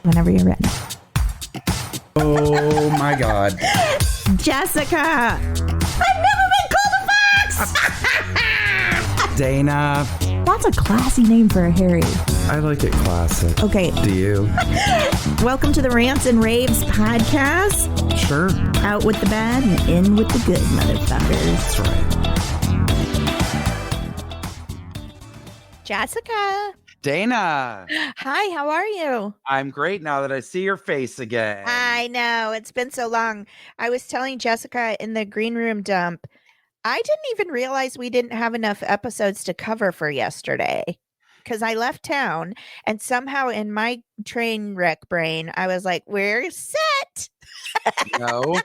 Whenever you're ready. Oh my God. Jessica! I've never been called a fox! Dana. That's a classy name for a Harry. I like it classic. Okay. Do you? Welcome to the Rants and Raves podcast. Sure. Out with the bad and in with the good, motherfuckers. That's right. Jessica. Dana. Hi, how are you? I'm great now that I see your face again. I know. It's been so long. I was telling Jessica in the green room dump, I didn't even realize we didn't have enough episodes to cover for yesterday because I left town and somehow in my train wreck brain, I was like, we're set. No.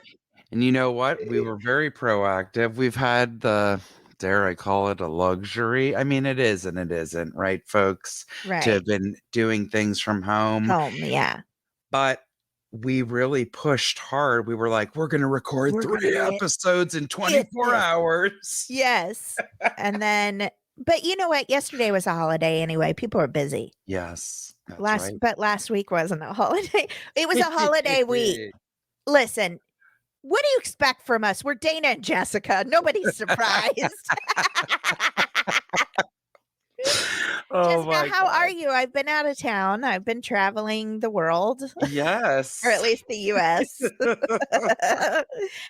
And you know what? We were very proactive. We've had the, dare I call it, a luxury. I mean, it is and it isn't, right, folks? Right. To have been doing things from home. Yeah. But we really pushed hard. We were like, we're going to record 3 episodes in 24 hours. Yes. And then, but you know what? Yesterday was a holiday anyway. People were busy. Yes. That's right. But last week wasn't a holiday. It was a holiday week. Listen, what do you expect from us? We're Dana and Jessica. Nobody's surprised. Oh Jessica, how are you? I've been out of town. I've been traveling the world. Yes. Or at least the U.S.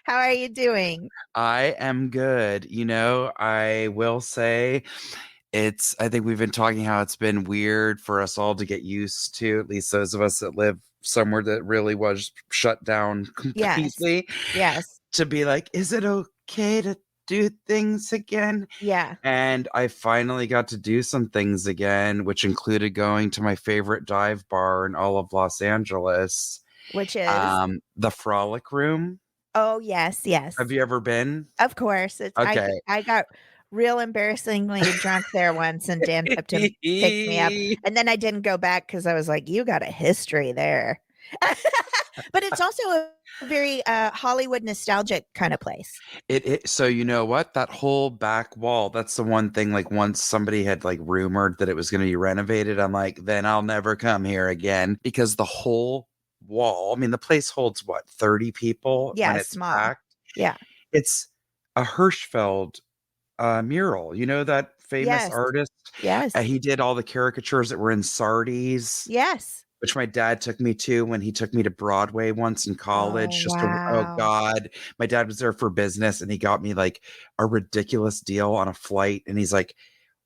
How are you doing? I am good. You know, I will say I think we've been talking how it's been weird for us all to get used to, at least those of us that live somewhere that really was shut down completely. Yes. To be like, is it okay to do things again? Yeah. And I finally got to do some things again, which included going to my favorite dive bar in all of Los Angeles. Which is? The Frolic Room. Oh, yes. Have you ever been? Of course. Okay. I got real embarrassingly drunk there once and Dan picked me up. And then I didn't go back because I was like, you got a history there. But it's also a very Hollywood nostalgic kind of place. So you know what? That whole back wall, that's the one thing, like once somebody had like rumored that it was going to be renovated, I'm like, then I'll never come here again because the whole wall, I mean, the place holds what, 30 people? Yeah, when it's small. packed? Yeah. It's a Hirschfeld mural. You know that famous artist? Yes. He did all the caricatures that were in Sardi's. Yes. Which my dad took me to when he took me to Broadway once in college. Oh God. My dad was there for business and he got me like a ridiculous deal on a flight. And he's like,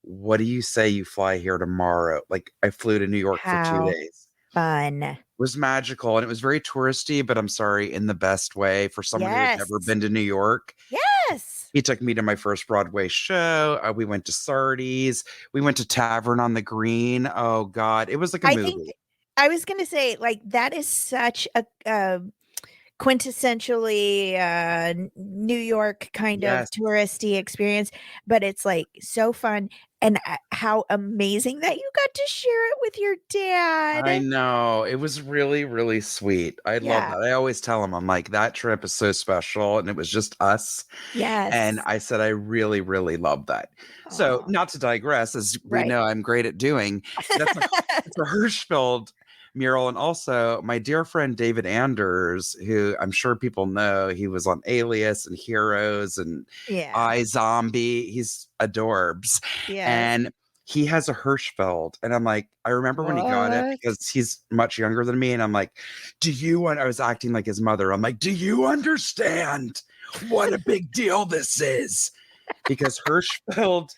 what do you say you fly here tomorrow? Like I flew to New York for 2 days. Fun. It was magical and it was very touristy, but I'm sorry, in the best way for someone who's never been to New York. Yes. He took me to my first Broadway show. We went to Sardi's. We went to Tavern on the Green. Oh God. It was like a movie. I was going to say, like, that is such a quintessentially New York kind of touristy experience, but it's like so fun. And how amazing that you got to share it with your dad. I know. It was really, really sweet. I love that. I always tell him, I'm like, that trip is so special. And it was just us. Yes. And I said, I really, really love that. So not to digress, as we know, I'm great at doing. It's a Hirschfeld mural. And also my dear friend David Anders, who I'm sure people know, he was on Alias and Heroes and iZombie. He's adorbs. And he has a Hirschfeld. And I'm like, I remember when he got it because he's much younger than me. And I'm like, I was acting like his mother. I'm like, do you understand what a big deal this is? Because Hirschfeld,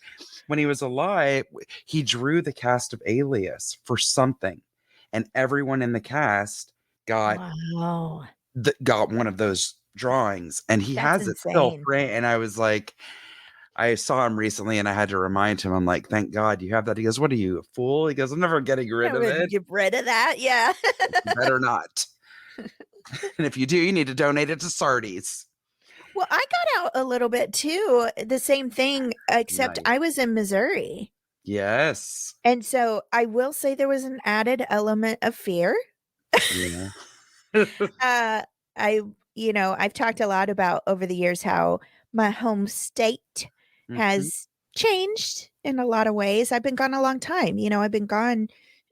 when he was alive, he drew the cast of Alias for something. And everyone in the cast got one of those drawings, and he has it still. And I was like, I saw him recently, and I had to remind him. I'm like, thank God you have that. He goes, "What are you, a fool?" He goes, "I'm never getting rid of it." Get rid of that, yeah. You better not. And if you do, you need to donate it to Sardi's. Well, I got out a little bit too. The same thing, except I was in Missouri. Yes. And so I will say there was an added element of fear. Yeah. I've talked a lot about over the years how my home state has changed in a lot of ways. I've been gone a long time. I've been gone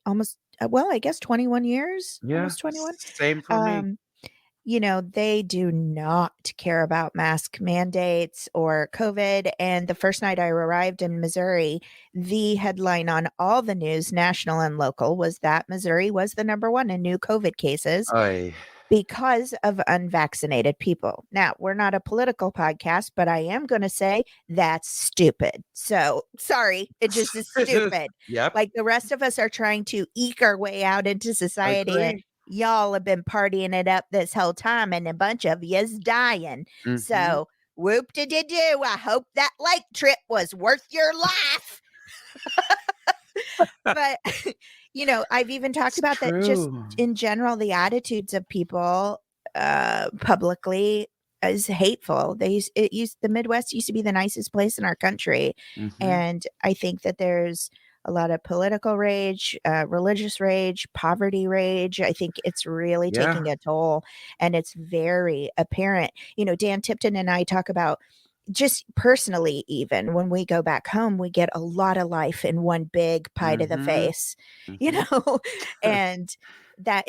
almost well, I guess 21 years, Yeah, almost 21. same for me. Um, they do not care about mask mandates or COVID. And the first night I arrived in Missouri, the headline on all the news, national and local, was that Missouri was the number one in new COVID cases I because of unvaccinated people. Now, we're not a political podcast, but I am going to say that's stupid. So sorry, it just is stupid. Yep, Like the rest of us are trying to eke our way out into society, and agree. y'all have been partying it up this whole time, and a bunch of you's dying. Mhm. So whoop de doo. I hope that lake trip was worth your life. But I've even talked It's about that just true. in general, the attitudes of people publicly is hateful. The Midwest used to be the nicest place in our country. Mhm. And I think that there's a lot of political rage, religious rage, poverty rage. I think it's really Yeah. taking a toll, and it's very apparent. Dan Tipton and I talk about just personally, even when we go back home, we get a lot of life in one big pie to the Mhm. face, you Mhm. know, and that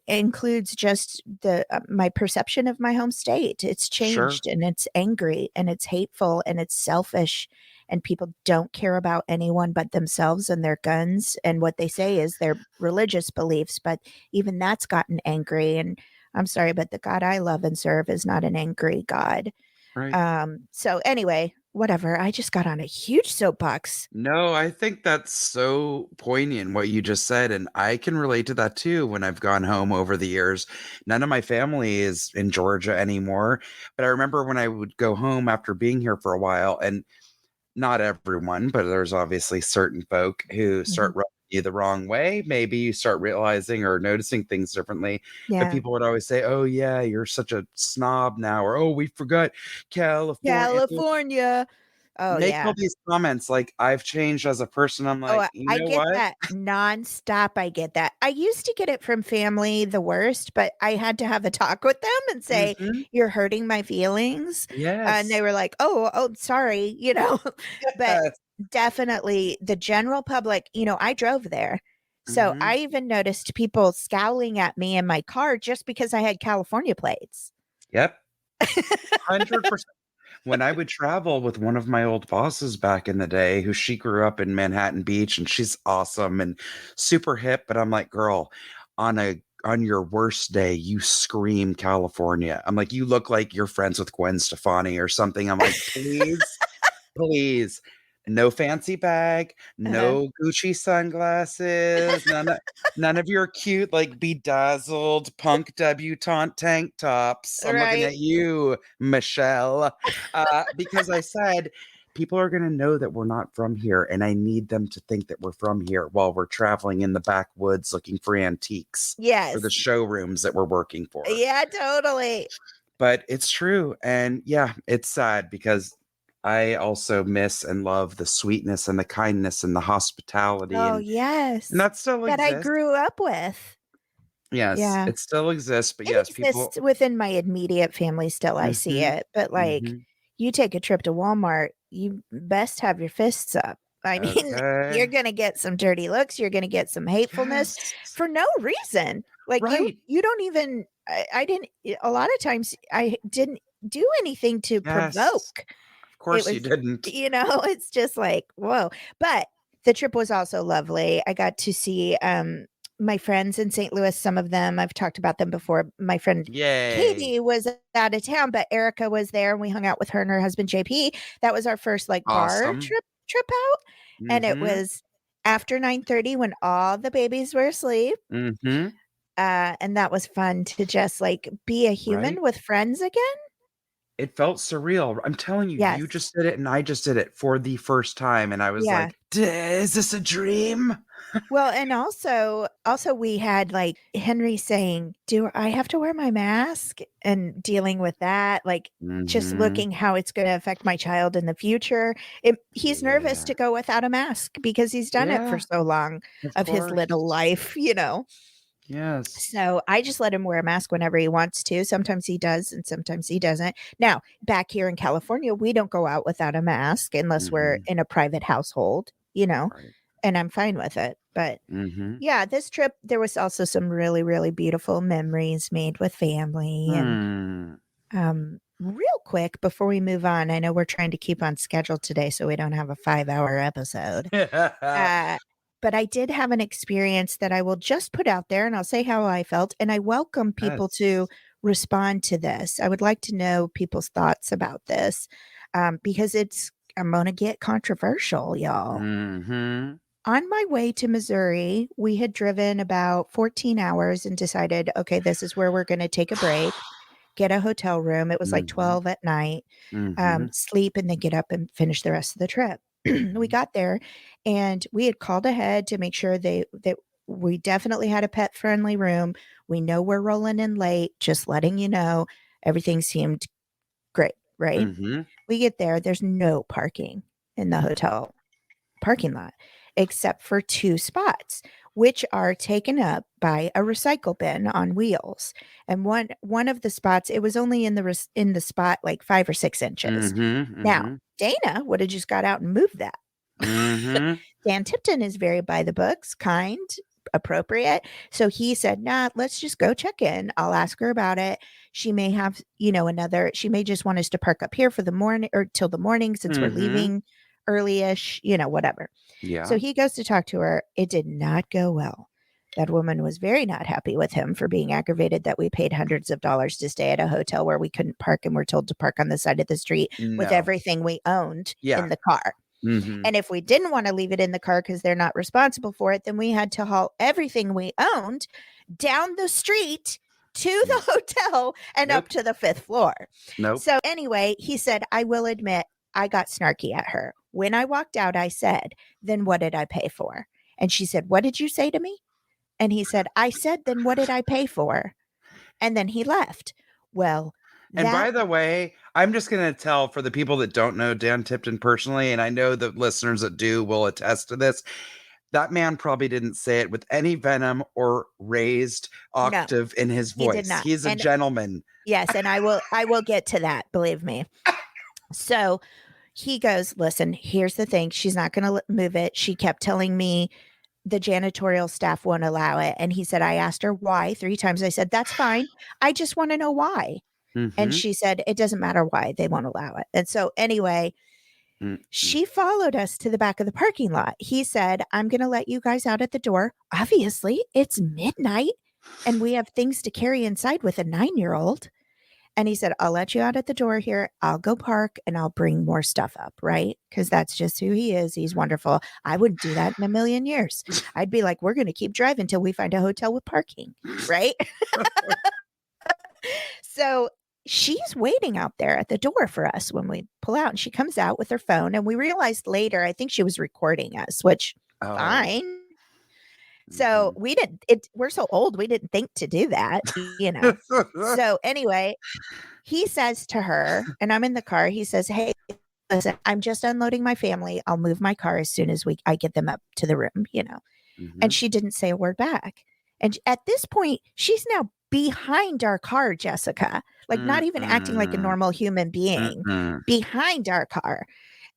includes just the my perception of my home state. It's Sure. changed, and it's angry, and it's hateful, and it's selfish, and people don't care about anyone but themselves and their guns, and what they say is their religious beliefs. But even that's gotten angry, and I'm sorry, but the God I love and serve is not an angry God. Right. So anyway, whatever. I just got on a huge soapbox. No, I think that's so poignant what you just said, and I can relate to that too when I've gone home over the years. None of my family is in Georgia anymore, but I remember when I would go home after being here for a while, and not everyone, but there's obviously certain folk who Mhm. start rubbing you the wrong way. Maybe you start realizing or noticing things differently. But Yeah. people would always say, "Oh yeah, you're such a snob now," or "Oh, we forgot California." California. Oh, Make all yeah. these comments like I've changed as a person. I'm Oh, like, you I know get what? that nonstop. I get that. I used to get it from family the worst, but I had to have a talk with them and say, Hmm. "You're hurting my feelings." And they Yes. were like, "Oh, sorry," But Yes. definitely the general public, I drove there. So Hmm. I even noticed people scowling at me in my car just because I had California plates. Yep. 100%. When I would travel with one of my old bosses back in the day, who she grew up in Manhattan Beach, and she's awesome and super hip, but I'm like, "Girl, on your worst day, you scream California." I'm like, "You look like you're friends with Gwen Stefani or something." I'm like, "Please, please, no fancy bag, Uh-huh. no Gucci sunglasses, none of your cute, like, bedazzled punk debutante tank tops." I'm looking Right. at you, Michelle, because I said, "People are gonna know that we're not from here, and I need them to think that we're from here while we're traveling in the backwoods looking for antiques for the Yes. showrooms that we're working for." Yeah, totally. But it's true, and yeah, it's sad because I also miss and love the sweetness and the kindness and the hospitality, Oh, and yes. that still That I exists. grew up with. Yes, Yeah. it still exists, but It yes, people. exists within my immediate family still, I see Mhm, it, but, like, mhm. you take a trip to Walmart, you best have your fists up. I mean, you're Okay. gonna get some dirty looks, you're gonna get some hatefulness Yes. for no reason. Like, you Right. you don't even I didn't a lot of times, I didn't do anything to Yes. provoke. Of It course you was didn't. it's just like, "Whoa." But the trip was also lovely. I got to see, my friends in St. Louis, some of them, I've talked about them before. My friend Yay. Katie was out of town, but Erica was there, and we hung out with her and her husband, JP. That was our first, like, bar Awesome. trip out, and it Mhm, was after 9:30 when all the babies were asleep, mhm. and that was fun to just, like, be a Right? human with friends again. It felt surreal. I'm telling you, you Yes. just did it and I just did it for the first time, and I was Yeah. like, Is this a dream?" Well, and also we had, like, Henry saying, "Do I have to wear my mask?" And dealing with that, like, just Mhm. looking how it's gonna affect my child in the future. He's nervous Yeah. to go without a mask because he's done it for Yeah, so long of of his course. little life. Yes. So, I just let him wear a mask whenever he wants to. Sometimes he does and sometimes he doesn't. Now, back here in California, we don't go out without a mask unless we're Mhm. in a private household. Right. and I'm fine with it. But Mm-hmm. yeah, this trip, there was also some really, really beautiful memories made with family. And Hmm. real quick before we move on, I know we're trying to keep on schedule today so we don't have a 5-hour episode. But I did have an experience that I will just put out there and I'll say how I felt. And I welcome people to Yes. respond to this. I would like to know people's thoughts about this because I'm going to get controversial, y'all. Mm-hmm. On my way to Missouri, we had driven about 14 hours and decided, okay, this is where we're going to take a break, get a hotel room. It was like Mm-hmm. 12 at night, Mm-hmm. sleep, and then get up and finish the rest of the trip. We got there and we had called ahead to make sure that we definitely had a pet friendly room. We know we're rolling in late, just letting you know. Everything seemed great, right? Mm-hmm. We get there, there's no parking in the hotel parking lot except for 2 spots, which are taken up by a recycle bin on wheels. And one of the spots, it was only in the spot like 5 or 6 inches. Mm-hmm. Now, Mm-hmm. Dana would have just got out and moved that. Mm-hmm. Dan Tipton is very by the books, kind, appropriate. So he said, nah, let's just go check in. I'll ask her about it. She may have, she may just want us to park up here for the morning or till the morning since we're Mm-hmm. leaving early-ish, whatever. So Yeah. he goes to talk to her. It did not go well. That woman was very not happy with him for being aggravated that we paid hundreds of dollars to stay at a hotel where we couldn't park and we're told to park on the side of the street with No. everything we owned Yeah. in the car. Mm-hmm. And if we didn't want to leave it in the car because they're not responsible for it, then we had to haul everything we owned down the street to the hotel and Nope. up to the 5th floor. Nope. So anyway, he said, I will admit I got snarky at her. When I walked out, I said, then what did I pay for? And she said, what did you say to me? And he said, I said, then what did I pay for? And then he left. Well, And by that the way, I'm just going to tell for the people that don't know Dan Tipton personally, and I know the listeners that do will attest to this, that man probably didn't say it with any venom or raised no, octave in his he did voice. not. He's a And gentleman. yes, and I will get to that, believe me. So he goes, listen, here's the thing. She's not going to move it. She kept telling me the janitorial staff won't allow it. And he said, I asked her why 3 times. I said, that's fine. I just want to know why. And Mm-hmm. she said, it doesn't matter why they won't allow it. And so anyway, Mm-hmm. she followed us to the back of the parking lot. He said, I'm going to let you guys out at the door. Obviously, it's midnight and we have things to carry inside with a 9-year-old. And he said, I'll let you out at the door here. I'll go park and I'll bring more stuff up, right? Because that's just who he is. He's wonderful. I wouldn't do that in a million years. I'd be like, we're going to keep driving until we find a hotel with parking, right? So she's waiting out there at the door for us when we pull out. And she comes out with her phone. And we realized later, I think she was recording us, which Oh. fine. So Mm-hmm. we didn't, we're so old, we didn't think to do that. So anyway, he says to her, and I'm in the car, he says, hey, listen, I'm just unloading my family. I'll move my car as soon as I get them up to the room. Mm-hmm. And she didn't say a word back. And at this point, she's now behind our car, Jessica, like not even acting like a normal human being, behind our car.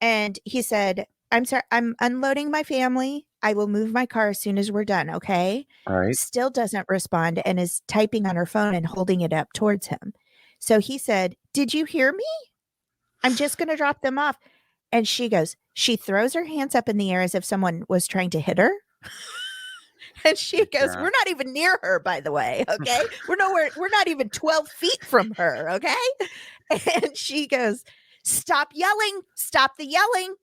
And he said, I'm sorry, I'm unloading my family. I will move my car as soon as we're done. Okay. All right. Still doesn't respond and is typing on her phone and holding it up towards him. So he said, did you hear me? I'm just going to drop them off. And she throws her hands up in the air as if someone was trying to hit her. And she goes, we're not even near her, by the way. Okay. We're not even 12 feet from her. Okay. And she goes, stop yelling. Stop the yelling.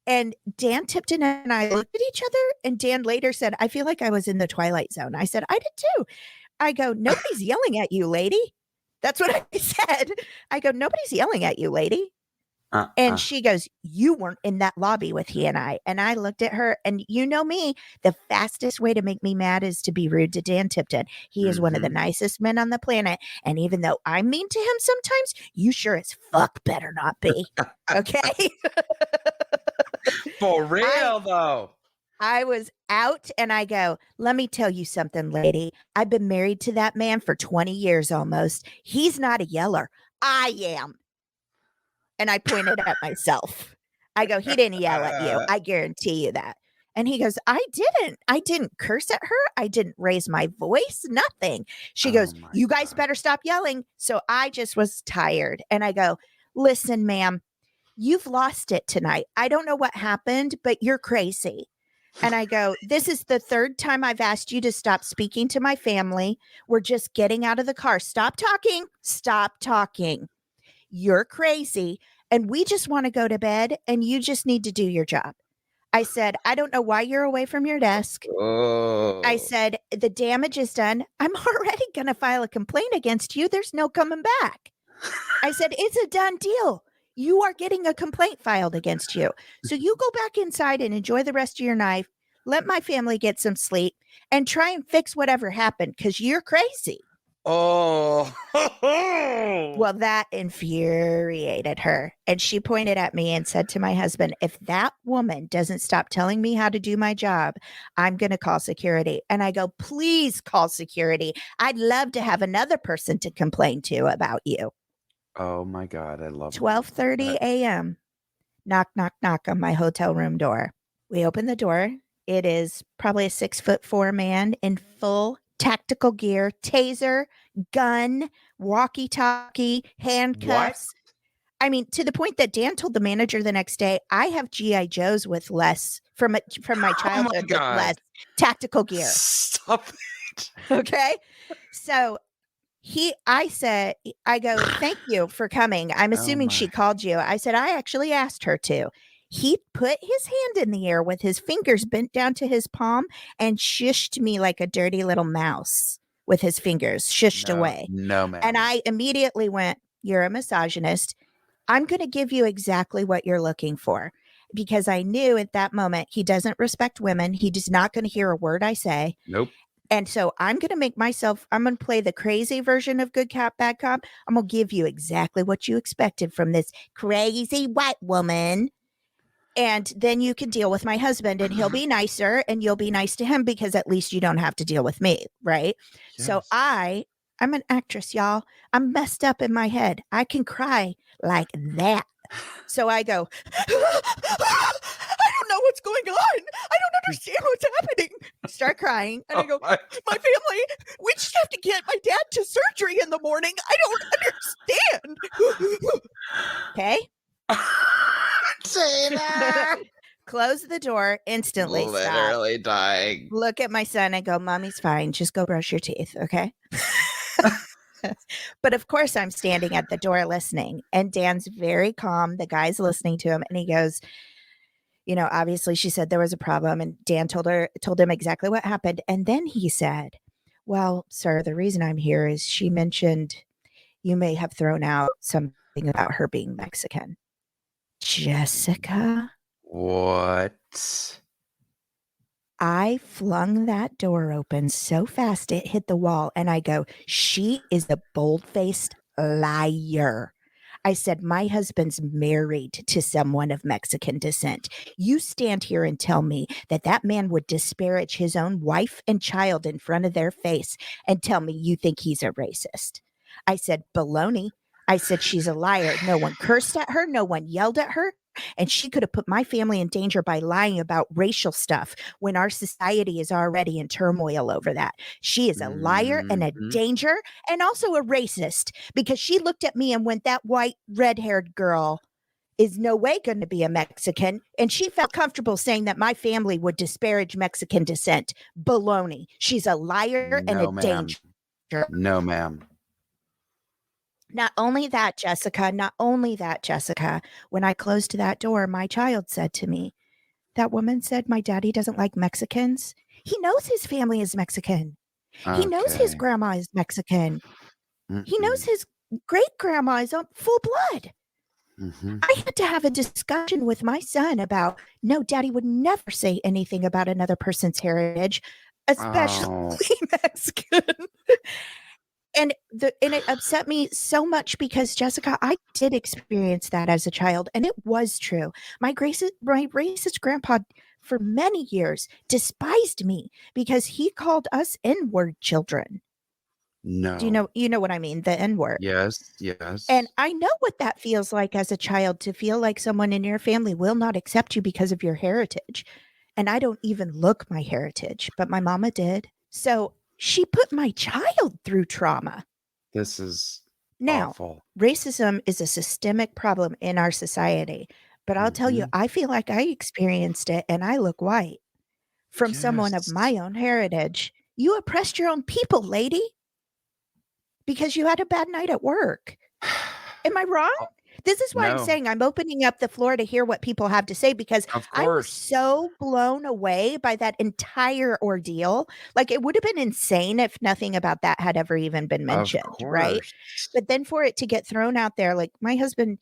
And Dan Tipton and I looked at each other. And Dan later said, I feel like I was in the Twilight Zone. I said, I did too. I go, nobody's yelling at you, lady. That's what I said. I go, nobody's yelling at you, lady. And she goes, you weren't in that lobby with he and I. And I looked at her, and you know me, the fastest way to make me mad is to be rude to Dan Tipton. He is one of the nicest men on the planet. And even though I'm mean to him sometimes, you sure as fuck better not be. Okay. For real, though. I was out and I go, let me tell you something, lady. I've been married to that man for 20 years almost. He's not a yeller. I am. And I pointed at myself. I go, he didn't yell at you. I guarantee you that. And he goes, I didn't curse at her. I didn't raise my voice, nothing. She Oh goes, my you guys God. better stop yelling. So I just was tired. And I go, listen, ma'am, you've lost it tonight. I don't know what happened, but you're crazy. And I go, this is the third time I've asked you to stop speaking to my family. We're just getting out of the car. Stop talking. Stop talking. You're crazy. And we just want to go to bed and you just need to do your job. I said, I don't know why you're away from your desk. I Oh. said, the damage is done. I'm already going to file a complaint against you. There's no coming back. I said, it's a done deal. You are getting a complaint filed against you. So you go back inside and enjoy the rest of your night. Let my family get some sleep and try and fix whatever happened because you're crazy. Oh. Well, that infuriated her. And she pointed at me and said to my husband, if that woman doesn't stop telling me how to do my job, I'm going to call security. And I go, please call security. I'd love to have another person to complain to about you. Oh my God. I love 12:30 that. a.m. Knock, knock, knock on my hotel room door. We open the door. It is probably a 6'4" man in full tactical gear, taser, gun, walkie-talkie, What? handcuffs. I mean, to the point that Dan told the manager the next day, I have GI Joes with less from my Oh my childhood with less God. tactical gear. Stop it. Okay, so I go, thank you for coming. I'm Oh assuming she my. called you. I said, I actually asked her to. He put his hand in the air with his fingers bent down to his palm and shushed me like a dirty little mouse with his fingers, shushed No, away. no, And ma'am. I immediately went, you're a misogynist. I'm going to give you exactly what you're looking for. Because I knew at that moment he doesn't respect women. He is not going to hear a word I say. Nope. And so I'm going to play the crazy version of good cop, bad cop. I'm going to give you exactly what you expected from this crazy white woman. And then you can deal with my husband and he'll be nicer and you'll be nice to him because at least you don't have to deal with me. Right. So Yes. I'm an actress, y'all. I'm messed up in my head. I can cry like that. So I go, I don't know what's going on. I don't understand what's happening. Start crying. And I Oh go, my. my family, we just have to get my dad to surgery in the morning. I don't understand. Okay. Taylor. Close the door instantly. Stop. Literally dying. Look at my son and go, Mommy's fine. Just go brush your teeth. Okay. But of course, I'm standing at the door listening, and Dan's very calm. The guy's listening to him, and he goes, obviously she said there was a problem, and Dan told him exactly what happened. And then he said, well, sir, the reason I'm here is she mentioned you may have thrown out something about her being Mexican. Jessica, What? I flung that door open so fast it hit the wall, and I go, she is a bold-faced liar. I said, my husband's married to someone of Mexican descent. You stand here and tell me that that man would disparage his own wife and child in front of their face and tell me you think he's a racist. I said, baloney. I said, she's a liar. No one cursed at her. No one yelled at her. And she could have put my family in danger by lying about racial stuff when our society is already in turmoil over that. She is a liar and a Mhm. danger and also a racist because she looked at me and went, that white red-haired girl is no way going to be a Mexican. And she felt comfortable saying that my family would disparage Mexican descent. Baloney. She's a liar and a No, ma'am. danger. No, ma'am. Not only that, Jessica, when I closed that door, my child said to me, that woman said my daddy doesn't like Mexicans. He knows his family is Mexican. He knows his Okay. grandma is Mexican. He knows Mm-mm. his great grandma is on full blood. Mhm. I had to have a discussion with my son about, no, daddy would never say anything about another person's heritage, especially Oh. Mexican. And it upset me so much because, Jessica, I did experience that as a child, and it was true. My racist grandpa for many years despised me because he called us N-word children. Do No. you know what I mean? The N-word. Yes, And yes. I know what that feels like as a child, to feel like someone in your family will not accept you because of your heritage. and I don't even look my heritage, but my mama did. So she put my child through trauma. This is Now, awful. racism is a systemic problem in our society, but I'll tell you, I feel like I experienced it and I look white from someone of my Yes. own heritage. You oppressed your own people, lady, because you had a bad night at work. Am I wrong? This is why I'm No, saying I'm opening up the floor to hear what people have to say, because of I was course. so blown away by that entire ordeal. Like, it would have been insane if nothing about that had ever even been Of mentioned, right? course. But then for it to get thrown out there, like, my husband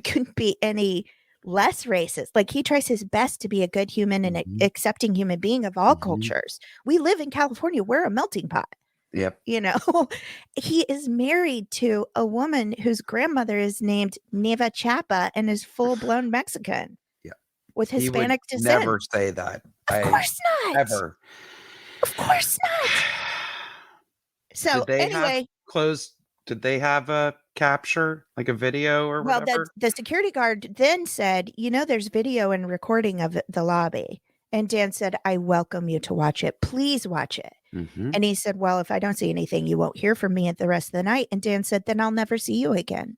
couldn't be any less racist. Like, he tries his best to be a good human and accepting human being of all cultures. We live in California. We're a melting pot. Yep. You know, he is married to a woman whose grandmother is named Neva Chapa and is full-blown Mexican. Yeah. With He would Hispanic descent. never say that. Of course not. Ever. Of course not. So anyway, did they have a capture, like a video or well, whatever? the security guard then said, there's video and recording of the lobby. And Dan said, I welcome you to watch it. Please watch it. And he said, well, if I don't see anything, you won't hear from me at the rest of the night. And Dan said, then I'll never see you again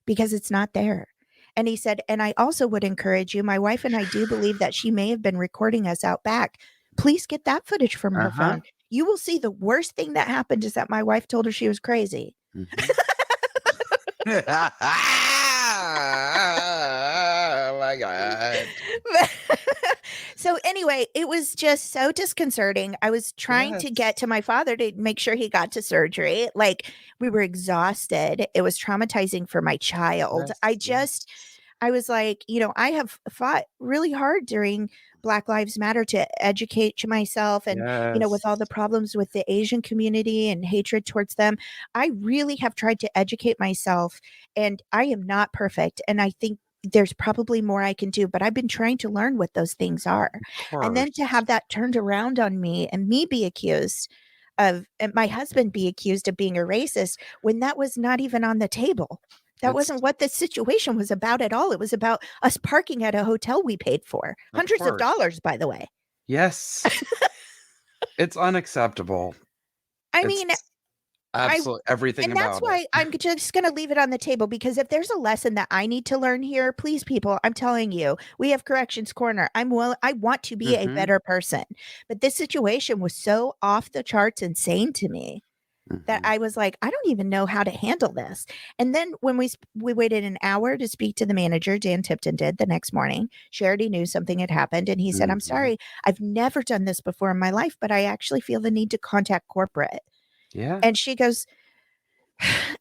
because it's not there. And he said, and I also would encourage you, my wife and I do believe that she may have been recording us out back. Please get that footage from her phone. You will see the worst thing that happened is that my wife told her she was crazy. Oh my God. So anyway, it was just so disconcerting. I was trying to get to my father to make sure he got to surgery. Like, we were exhausted. It was traumatizing for my child. I was like, I have fought really hard during Black Lives Matter to educate myself. And, with all the problems with the Asian community and hatred towards them, I really have tried to educate myself, and I am not perfect. And I think there's probably more I can do, but I've been trying to learn what those things are. And then to have that turned around on me and me be accused of, and my husband be accused of being a racist when that was not even on the table. That wasn't what the situation was about at all. It was about us parking at a hotel we paid for. Hundreds of dollars, by the way. Yes. It's unacceptable. I mean, absolutely everything about it. And that's why I'm just going to leave it on the table, because if there's a lesson that I need to learn here, please, people, I'm telling you, we have Corrections Corner. I want to be a better person. But this situation was so off the charts insane to me that I was like, I don't even know how to handle this. And then when we waited an hour to speak to the manager, Dan Tipton did, the next morning, she already knew something had happened. And he said, I'm sorry, I've never done this before in my life, but I actually feel the need to contact corporate. Yeah. And she goes,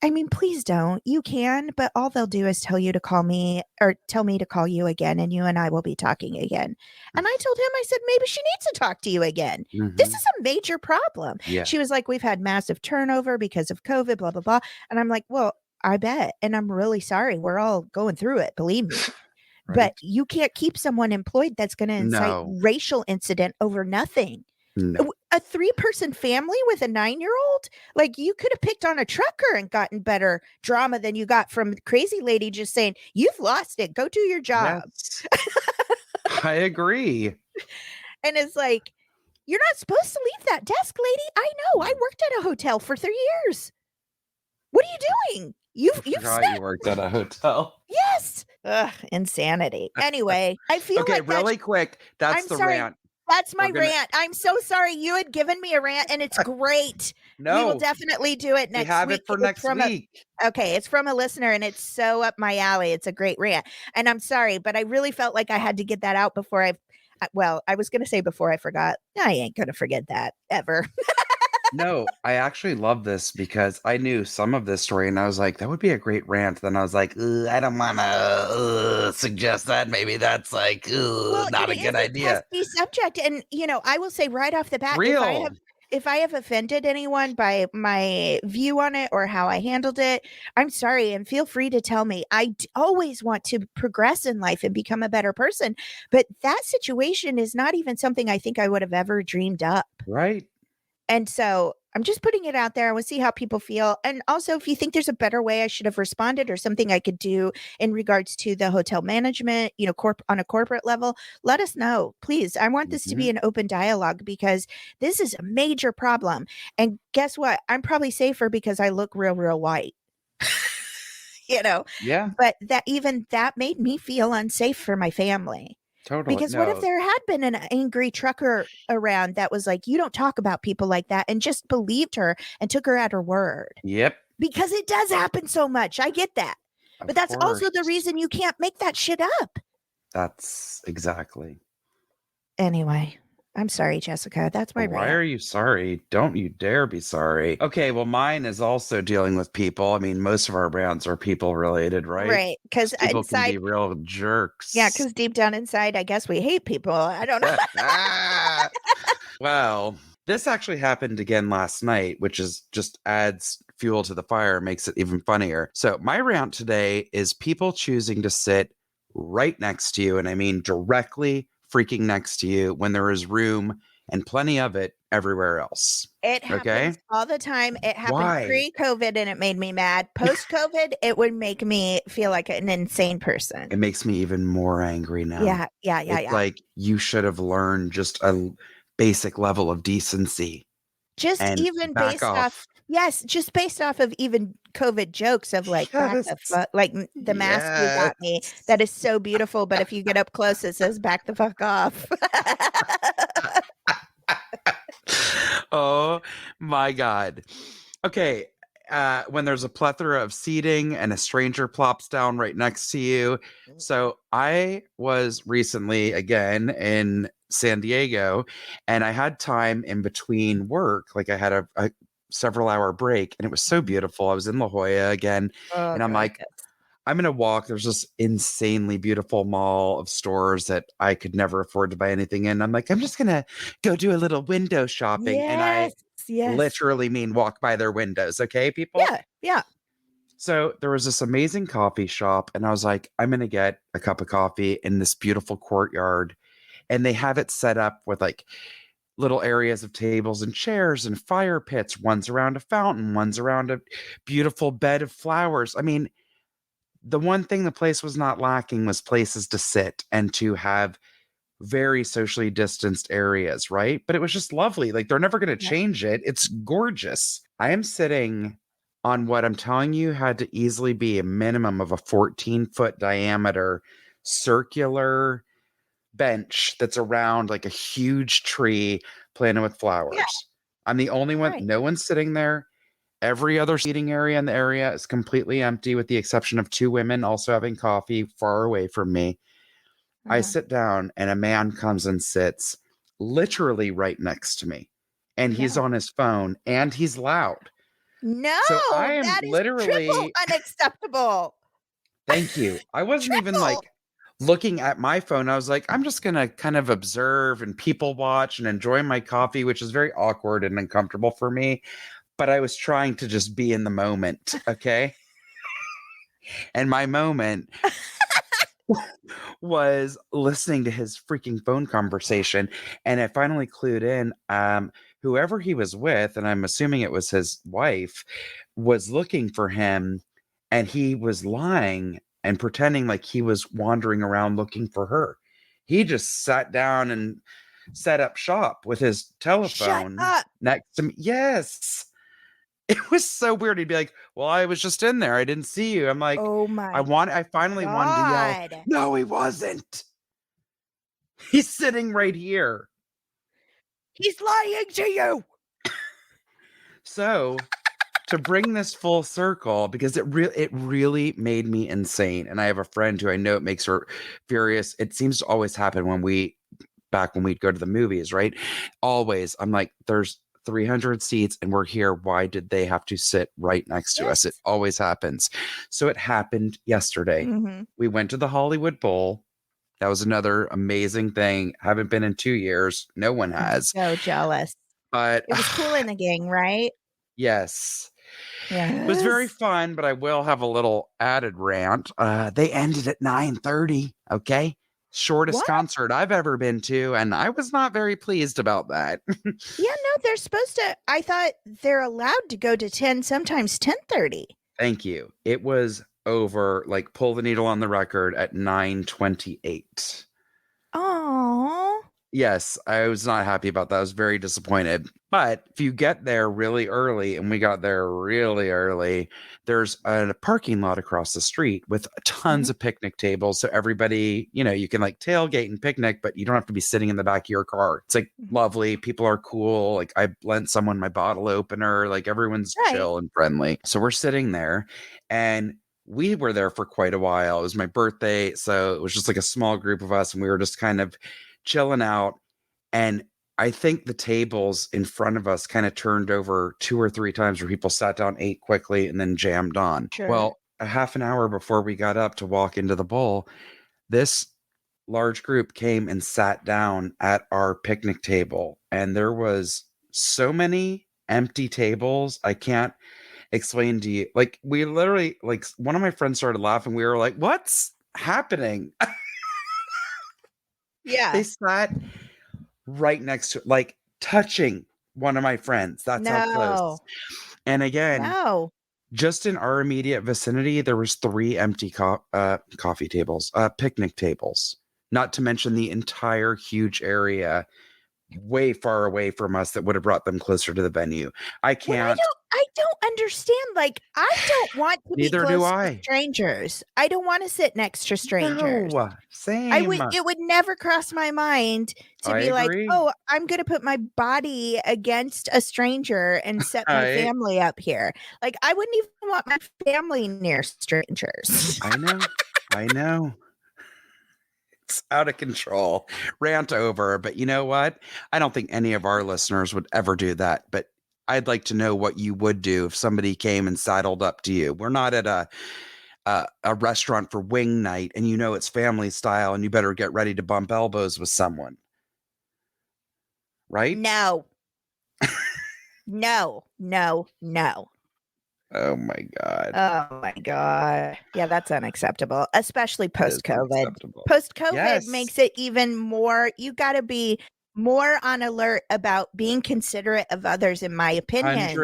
I mean, please don't. You can, but all they'll do is tell you to call me or tell me to call you again, and you and I will be talking again. And I told him, I said, maybe she needs to talk to you again. This is a major problem. Yeah. She was like, we've had massive turnover because of COVID, blah, blah, blah. And I'm like, well, I bet. And I'm really sorry. We're all going through it. Believe me. Right. But you can't keep someone employed that's going to incite racial incident over nothing. No. A 3-person family with a 9-year-old, like, you could have picked on a trucker and gotten better drama than you got from crazy lady just saying, you've lost it, go do your job. Yes. I agree. And it's like, you're not supposed to leave that desk, lady. I know, I worked at a hotel for 3 years. What are you doing? You've you worked at a hotel. Yes. Ugh, insanity. Anyway, I feel okay, like really quick, that's the rant. That's my rant. I'm so sorry. You had given me a rant, and it's great. No, we will definitely do it next week. We have it for next week. Okay, it's from a listener, and it's so up my alley. It's a great rant. And I'm sorry, but I really felt like I had to get that out before I was going to say before I forgot. I ain't going to forget that ever. No, I actually love this because I knew some of this story and I was like, that would be a great rant. Then I was like, I don't want to suggest that. Maybe that's like not a good idea. It is a testy subject. And, I will say right off the bat, if I have offended anyone by my view on it or how I handled it, I'm sorry. And feel free to tell me. I always want to progress in life and become a better person. But that situation is not even something I think I would have ever dreamed up. Right. And so I'm just putting it out there. I want to see how people feel. And also, if you think there's a better way I should have responded or something I could do in regards to the hotel management, on a corporate level, let us know, please. I want this to be an open dialogue because this is a major problem. And guess what? I'm probably safer because I look real, real white. Yeah, But that made me feel unsafe for my family. totally. Because what if No. there had been an angry trucker around that was like, you don't talk about people like that, and just believed her and took her at her word? Yep. Because it does happen so much. I get that. Of But that's also the course. reason you can't make that shit up. That's exactly. Anyway, I'm sorry, Jessica. That's my Why rant. are you sorry? Don't you dare be sorry. Okay, well, mine is also dealing with people. I mean, most of our brands are people related, right? Right. Because People can be inside, real jerks. yeah, because deep down inside, I guess we hate people. I don't know. Well, this actually happened again last night, which is just adds fuel to the fire, makes it even funnier. So, my rant today is people choosing to sit right next to you. And I mean, directly freaking next to you when there is room and plenty of it everywhere else. It Okay. happens all the time. It happened Why? pre-COVID and it made me mad. Post-COVID, it would make me feel like an insane person. It makes me even more angry now. Yeah. It's like you should have learned just a basic level of decency Just and even back based off. off, yes, just based off of even COVID jokes of like, back the Yes. fuck, like the mask you Yes. got me, that is so beautiful. But if you get up close, it says back the fuck off. Oh my God. Okay. When there's a plethora of seating and a stranger plops down right next to you. So I was recently again in San Diego and I had time in between work. Like I had a several hour break and it was so beautiful. I was in La Jolla again Oh, and I'm like, gorgeous. I'm going to walk. There's this insanely beautiful mall of stores that I could never afford to buy anything in. I'm like, I'm just going to go do a little window shopping. And I Yes. literally mean walk by their windows. Okay, people? Yeah. So there was this amazing coffee shop. And I was like, I'm going to get a cup of coffee in this beautiful courtyard. And they have it set up with like little areas of tables and chairs and fire pits. One's around a fountain, one's around a beautiful bed of flowers. I mean, the one thing the place was not lacking was places to sit and to have very socially distanced areas, right? But it was just lovely. Like they're never going to Yeah. change it. It's gorgeous. I am sitting on what I'm telling you had to easily be a minimum of a 14-foot diameter circular bench that's around like a huge tree planted with flowers. I'm the only one, Right. no one's sitting there. Every other seating area in the area is completely empty, with the exception of two women also having coffee far away from me. I sit down, and a man comes and sits literally right next to me. And he's Yeah. on his phone, and he's loud. No, So I am that is triple literally, unacceptable. thank you. I wasn't even Triple. like looking at my phone. I was like, I'm just going to kind of observe and people watch and enjoy my coffee, which is very awkward and uncomfortable for me. But I was trying to just be in the moment. Okay. And my moment was listening to his freaking phone conversation. And I finally clued in. Whoever he was with, and I'm assuming it was his wife, was looking for him. And he was lying and pretending like he was wandering around looking for her. He just sat down and set up shop with his Shut telephone up. next to me. Yes. It was so weird. He'd be like, "Well, I was just in there. I didn't see you." I'm like, Oh my I finally wanted to yell, God. "No, he wasn't. He's sitting right here." He's lying to you. So, to bring this full circle, because it really made me insane. And I have a friend who I know it makes her furious. It seems to always happen back when we'd go to the movies, right? Always. I'm like, there's 300 seats and we're here. Why did they have to sit right next to us? It Yes. always happens. So it happened yesterday. Mhm. We went to the Hollywood Bowl. That was another amazing thing. Haven't been in 2 years. No one I'm has. so jealous. But It was cool in the gang, right? yes. It was very Yes. fun, but I will have a little added rant. They ended at 9:30. Okay. Shortest What? concert I've ever been to, and I was not very pleased about that. Yeah, no, they're supposed to. I thought they're allowed to go to 10, sometimes 10:30. Thank you. It was over, like, pull the needle on the record at 9:28. Oh, Yes, I was not happy about that. I was very disappointed. But if you get there really early, and we got there really early, there's a parking lot across the street with tons of picnic tables. So everybody, you can like tailgate and picnic, but you don't have to be sitting in the back of your car. It's like lovely. People are cool. Like I lent someone my bottle opener. Like everyone's chill and friendly. So we're sitting there and we were there for quite a while. It was my birthday. So it was just like a small group of us and we were just kind of chilling out. And I think the tables in front of us kind of turned over 2 or 3 times where people sat down, ate quickly, and then jammed on. Sure. Well, a half an hour before we got up to walk into the bowl, this large group came and sat down at our picnic table. And there was so many empty tables. I can't explain to you. Like, we literally, like, one of my friends started laughing. We were like, what's happening? Yeah. They sat right next to, like, touching one of my friends. That's how close. And again, just in our immediate vicinity, there was 3 empty coffee tables, picnic tables, not to mention the entire huge area way far away from us that would have brought them closer to the venue. I can't. Well, I don't understand. Like, I don't want to be Neither close do to I. strangers. I don't want to sit next to strangers. No, same. It would never cross my mind to be like, oh, I'm going to put my body against a stranger and set my family up here. Like, I wouldn't even want my family near strangers. I know. It's out of control. Rant over. But you know what? I don't think any of our listeners would ever do that. But I'd like to know what you would do if somebody came and saddled up to you. We're not at a restaurant for wing night and it's family style and you better get ready to bump elbows with someone. Right? No. No. Oh my God. Oh my God. Yeah, that's unacceptable, especially post-COVID. Post-COVID makes it even more, you got to be more on alert about being considerate of others, in my opinion.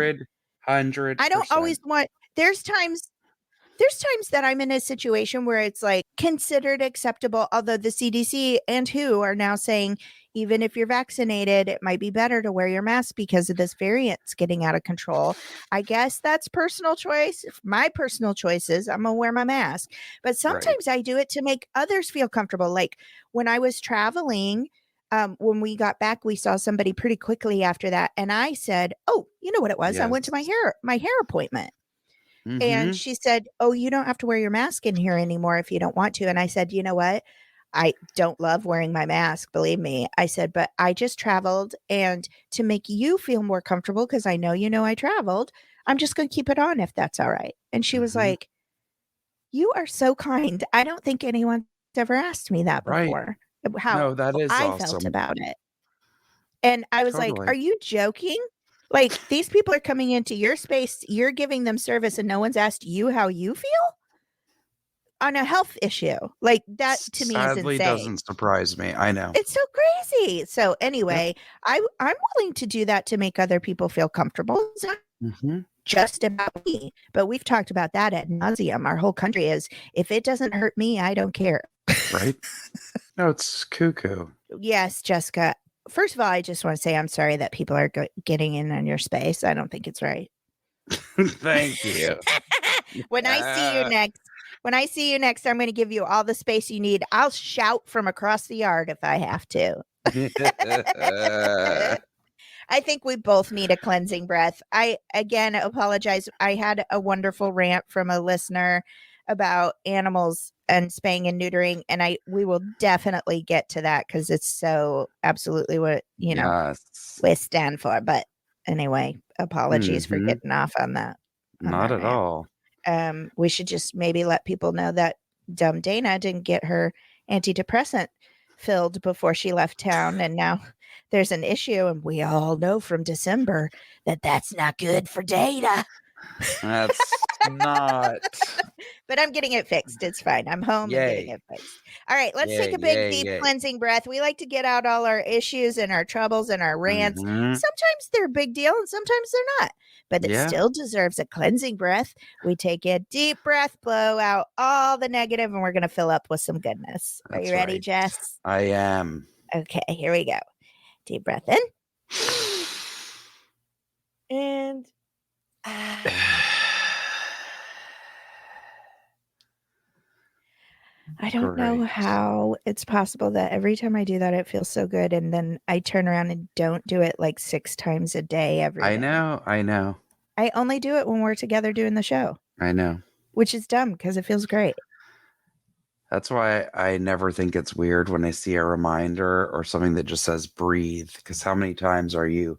100%. I don't always want, there's times that I'm in a situation where it's like considered acceptable, although the CDC and WHO are now saying, even if you're vaccinated, it might be better to wear your mask because of this variant's getting out of control. I guess that's personal choice. My personal choice is I'm going to wear my mask. But sometimes I do it to make others feel comfortable. Like when I was traveling, when we got back, we saw somebody pretty quickly after that. And I said, oh, you know what it was? Yes. I went to my hair appointment. Mm-hmm. And she said, oh, you don't have to wear your mask in here anymore if you don't want to. And I said, you know what? I don't love wearing my mask, believe me. I said, but I just traveled, and to make you feel more comfortable, because I know I traveled, I'm just going to keep it on if that's all right. And she was like, you are so kind. I don't think anyone's ever asked me that before. How that is I awesome. felt about it. And I was like, are you joking? Like, these people are coming into your space, you're giving them service, and no one's asked you how you feel on a health issue. Like, that to me is insane. Doesn't surprise me. I know. It's so crazy. So anyway, I'm willing to do that to make other people feel comfortable. It's not just about me, but we've talked about that ad nauseum. Our whole country is, if it doesn't hurt me, I don't care. Right? No, it's cuckoo. Yes, Jessica. First of all, I just want to say I'm sorry that people are getting in on your space. I don't think it's right. Thank you. When I see you next, I'm going to give you all the space you need. I'll shout from across the yard if I have to. I think we both need a cleansing breath. I, again, apologize. I had a wonderful rant from a listener about animals and spaying and neutering, and we will definitely get to that because it's so absolutely what we stand for. But anyway, apologies for getting off on that. Not at all. We should just maybe let people know that dumb Dana didn't get her antidepressant filled before she left town, and now there's an issue, and we all know from December that that's not good for Dana. That's not. But I'm getting it fixed. It's fine. I'm home and getting Yay. it fixed. All right, let's Yay, take a big, yay, deep yay. cleansing breath. We like to get out all our issues and our troubles and our rants. Mhm. Sometimes they're a big deal and sometimes they're not, but it Yeah. still deserves a cleansing breath. We take a deep breath, blow out all the negative, and we're going to fill up with some goodness. Are That's you ready, right. Jess? I am. Okay, here we go. Deep breath in. And I don't know Great. how it's possible that every time I do that, it feels so good. And then I turn around and don't do it like 6 times a day every day. I know. I only do it when we're together doing the show, I know. which is dumb because it feels great. That's why I never think it's weird when I see a reminder or something that just says breathe. Because how many times are you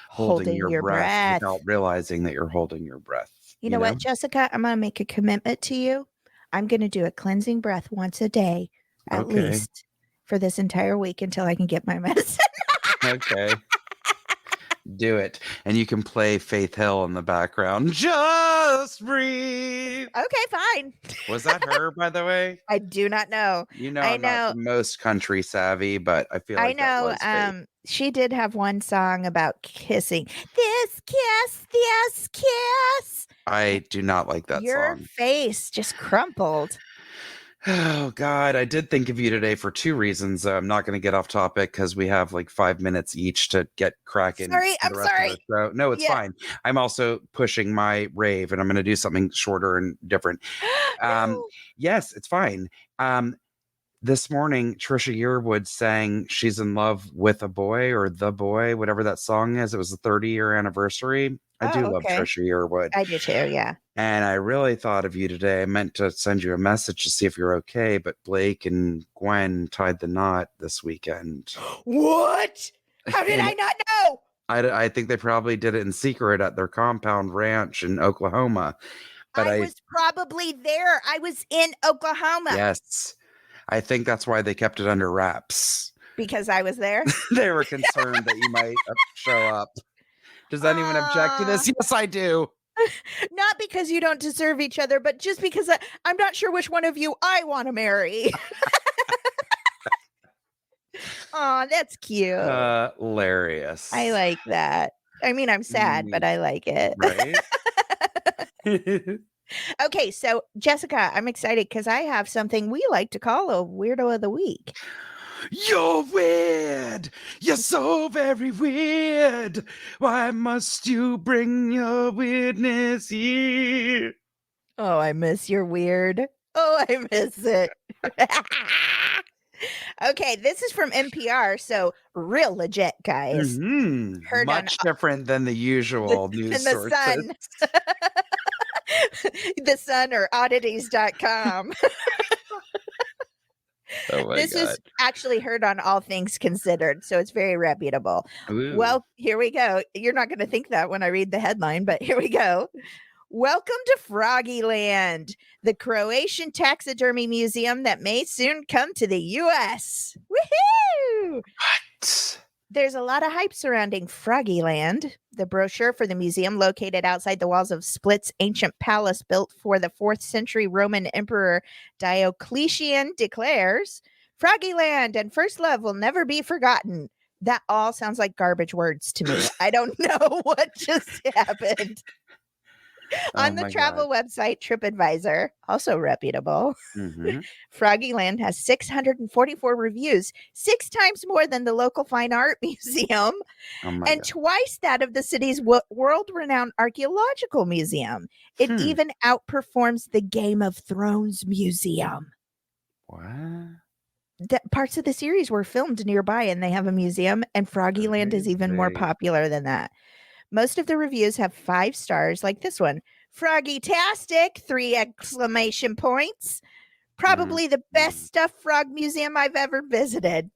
holding your breath without realizing that you're holding your breath? You know what, Jessica? I'm going to make a commitment to you. I'm going to do a cleansing breath once a day, at least for this entire week until I can get my medicine. Okay. Do it. And you can play Faith Hill in the background. Just breathe. Okay, fine. Was that her, by the way? I do not know. You know, I'm not the most country savvy, but I feel like that was Faith. She did have one song about kissing. This kiss. I do not like that Your song. face just crumpled. Oh, God. I did think of you today for 2 reasons. I'm not going to get off topic because we have like 5 minutes each to get cracking. I'm sorry. No, it's fine. I'm also pushing my rave and I'm going to do something shorter and different. No. Yes, it's fine. This morning, Trisha Yearwood sang She's in Love with a Boy or The Boy, whatever that song is. It was the 30-year anniversary. I do love Trisha Yearwood. I do too, yeah. And I really thought of you today. I meant to send you a message to see if you're okay, but Blake and Gwen tied the knot this weekend. What? How did I not know? I think they probably did it in secret at their compound ranch in Oklahoma. But I was probably there. I was in Oklahoma. Yes. I think that's why they kept it under wraps. Because I was there? They were concerned that you might show up. Does anyone object to this? Yes, I do. Not because you don't deserve each other, but just because I'm not sure which one of you I want to marry. Oh, that's cute. Hilarious. I like that. I mean, I'm sad, but I like it. Right? Okay, so Jessica, I'm excited because I have something we like to call a Weirdo of the Week. You're weird. You're so very weird. Why must you bring your weirdness here? Oh, I miss your weird. Oh, I miss it. Okay, this is from NPR, so real legit, guys. Mm-hmm. Much different than the usual news sources. Sun. The Sun or oddities.com. Oh this God. is actually heard on All Things Considered, so it's very reputable. Ooh. Well, here we go. You're not going to think that when I read the headline, but here we go. Welcome to Froggyland, the Croatian taxidermy museum that may soon come to the U.S. Woohoo! What? There's a lot of hype surrounding Froggyland. The brochure for the museum, located outside the walls of Split's ancient palace built for the 4th century Roman Emperor Diocletian, declares, Froggyland and first love will never be forgotten. That all sounds like garbage words to me. I don't know what just happened. On the travel website TripAdvisor, also reputable, Froggyland has 644 reviews, 6 times more than the local fine art museum, and twice that of the city's world-renowned archaeological museum. It even outperforms the Game of Thrones museum. What? Parts of the series were filmed nearby, and they have a museum, and Froggyland is even more popular than that. Most of the reviews have 5 stars, like this one. Froggy-tastic! 3 exclamation points. Probably the best stuffed frog museum I've ever visited.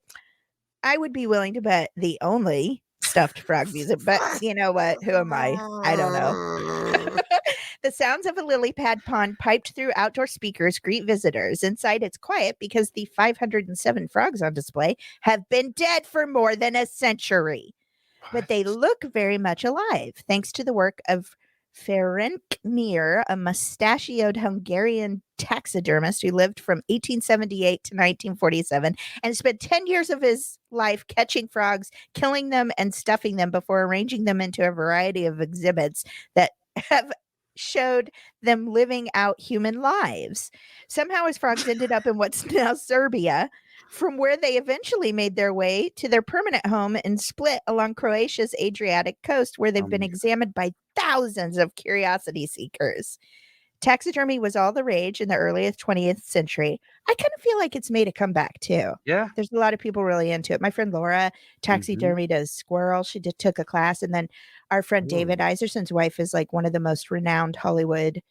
I would be willing to bet the only stuffed frog museum, but you know what? Who am I? I don't know. The sounds of a lily pad pond piped through outdoor speakers greet visitors. Inside, it's quiet because the 507 frogs on display have been dead for more than a century. But they look very much alive, thanks to the work of Ferenc Mir, a mustachioed Hungarian taxidermist who lived from 1878 to 1947 and spent 10 years of his life catching frogs, killing them, and stuffing them before arranging them into a variety of exhibits that have showed them living out human lives. Somehow his frogs ended up in what's now Serbia, from where they eventually made their way to their permanent home in Split along Croatia's Adriatic coast, where they've been examined by thousands of curiosity seekers. Taxidermy was all the rage in the earliest 20th century. I kind of feel like it's made a comeback too. Yeah. There's a lot of people really into it. My friend Laura taxidermied a squirrel. She took a class. And then our friend David Iserson's wife is like one of the most renowned Hollywood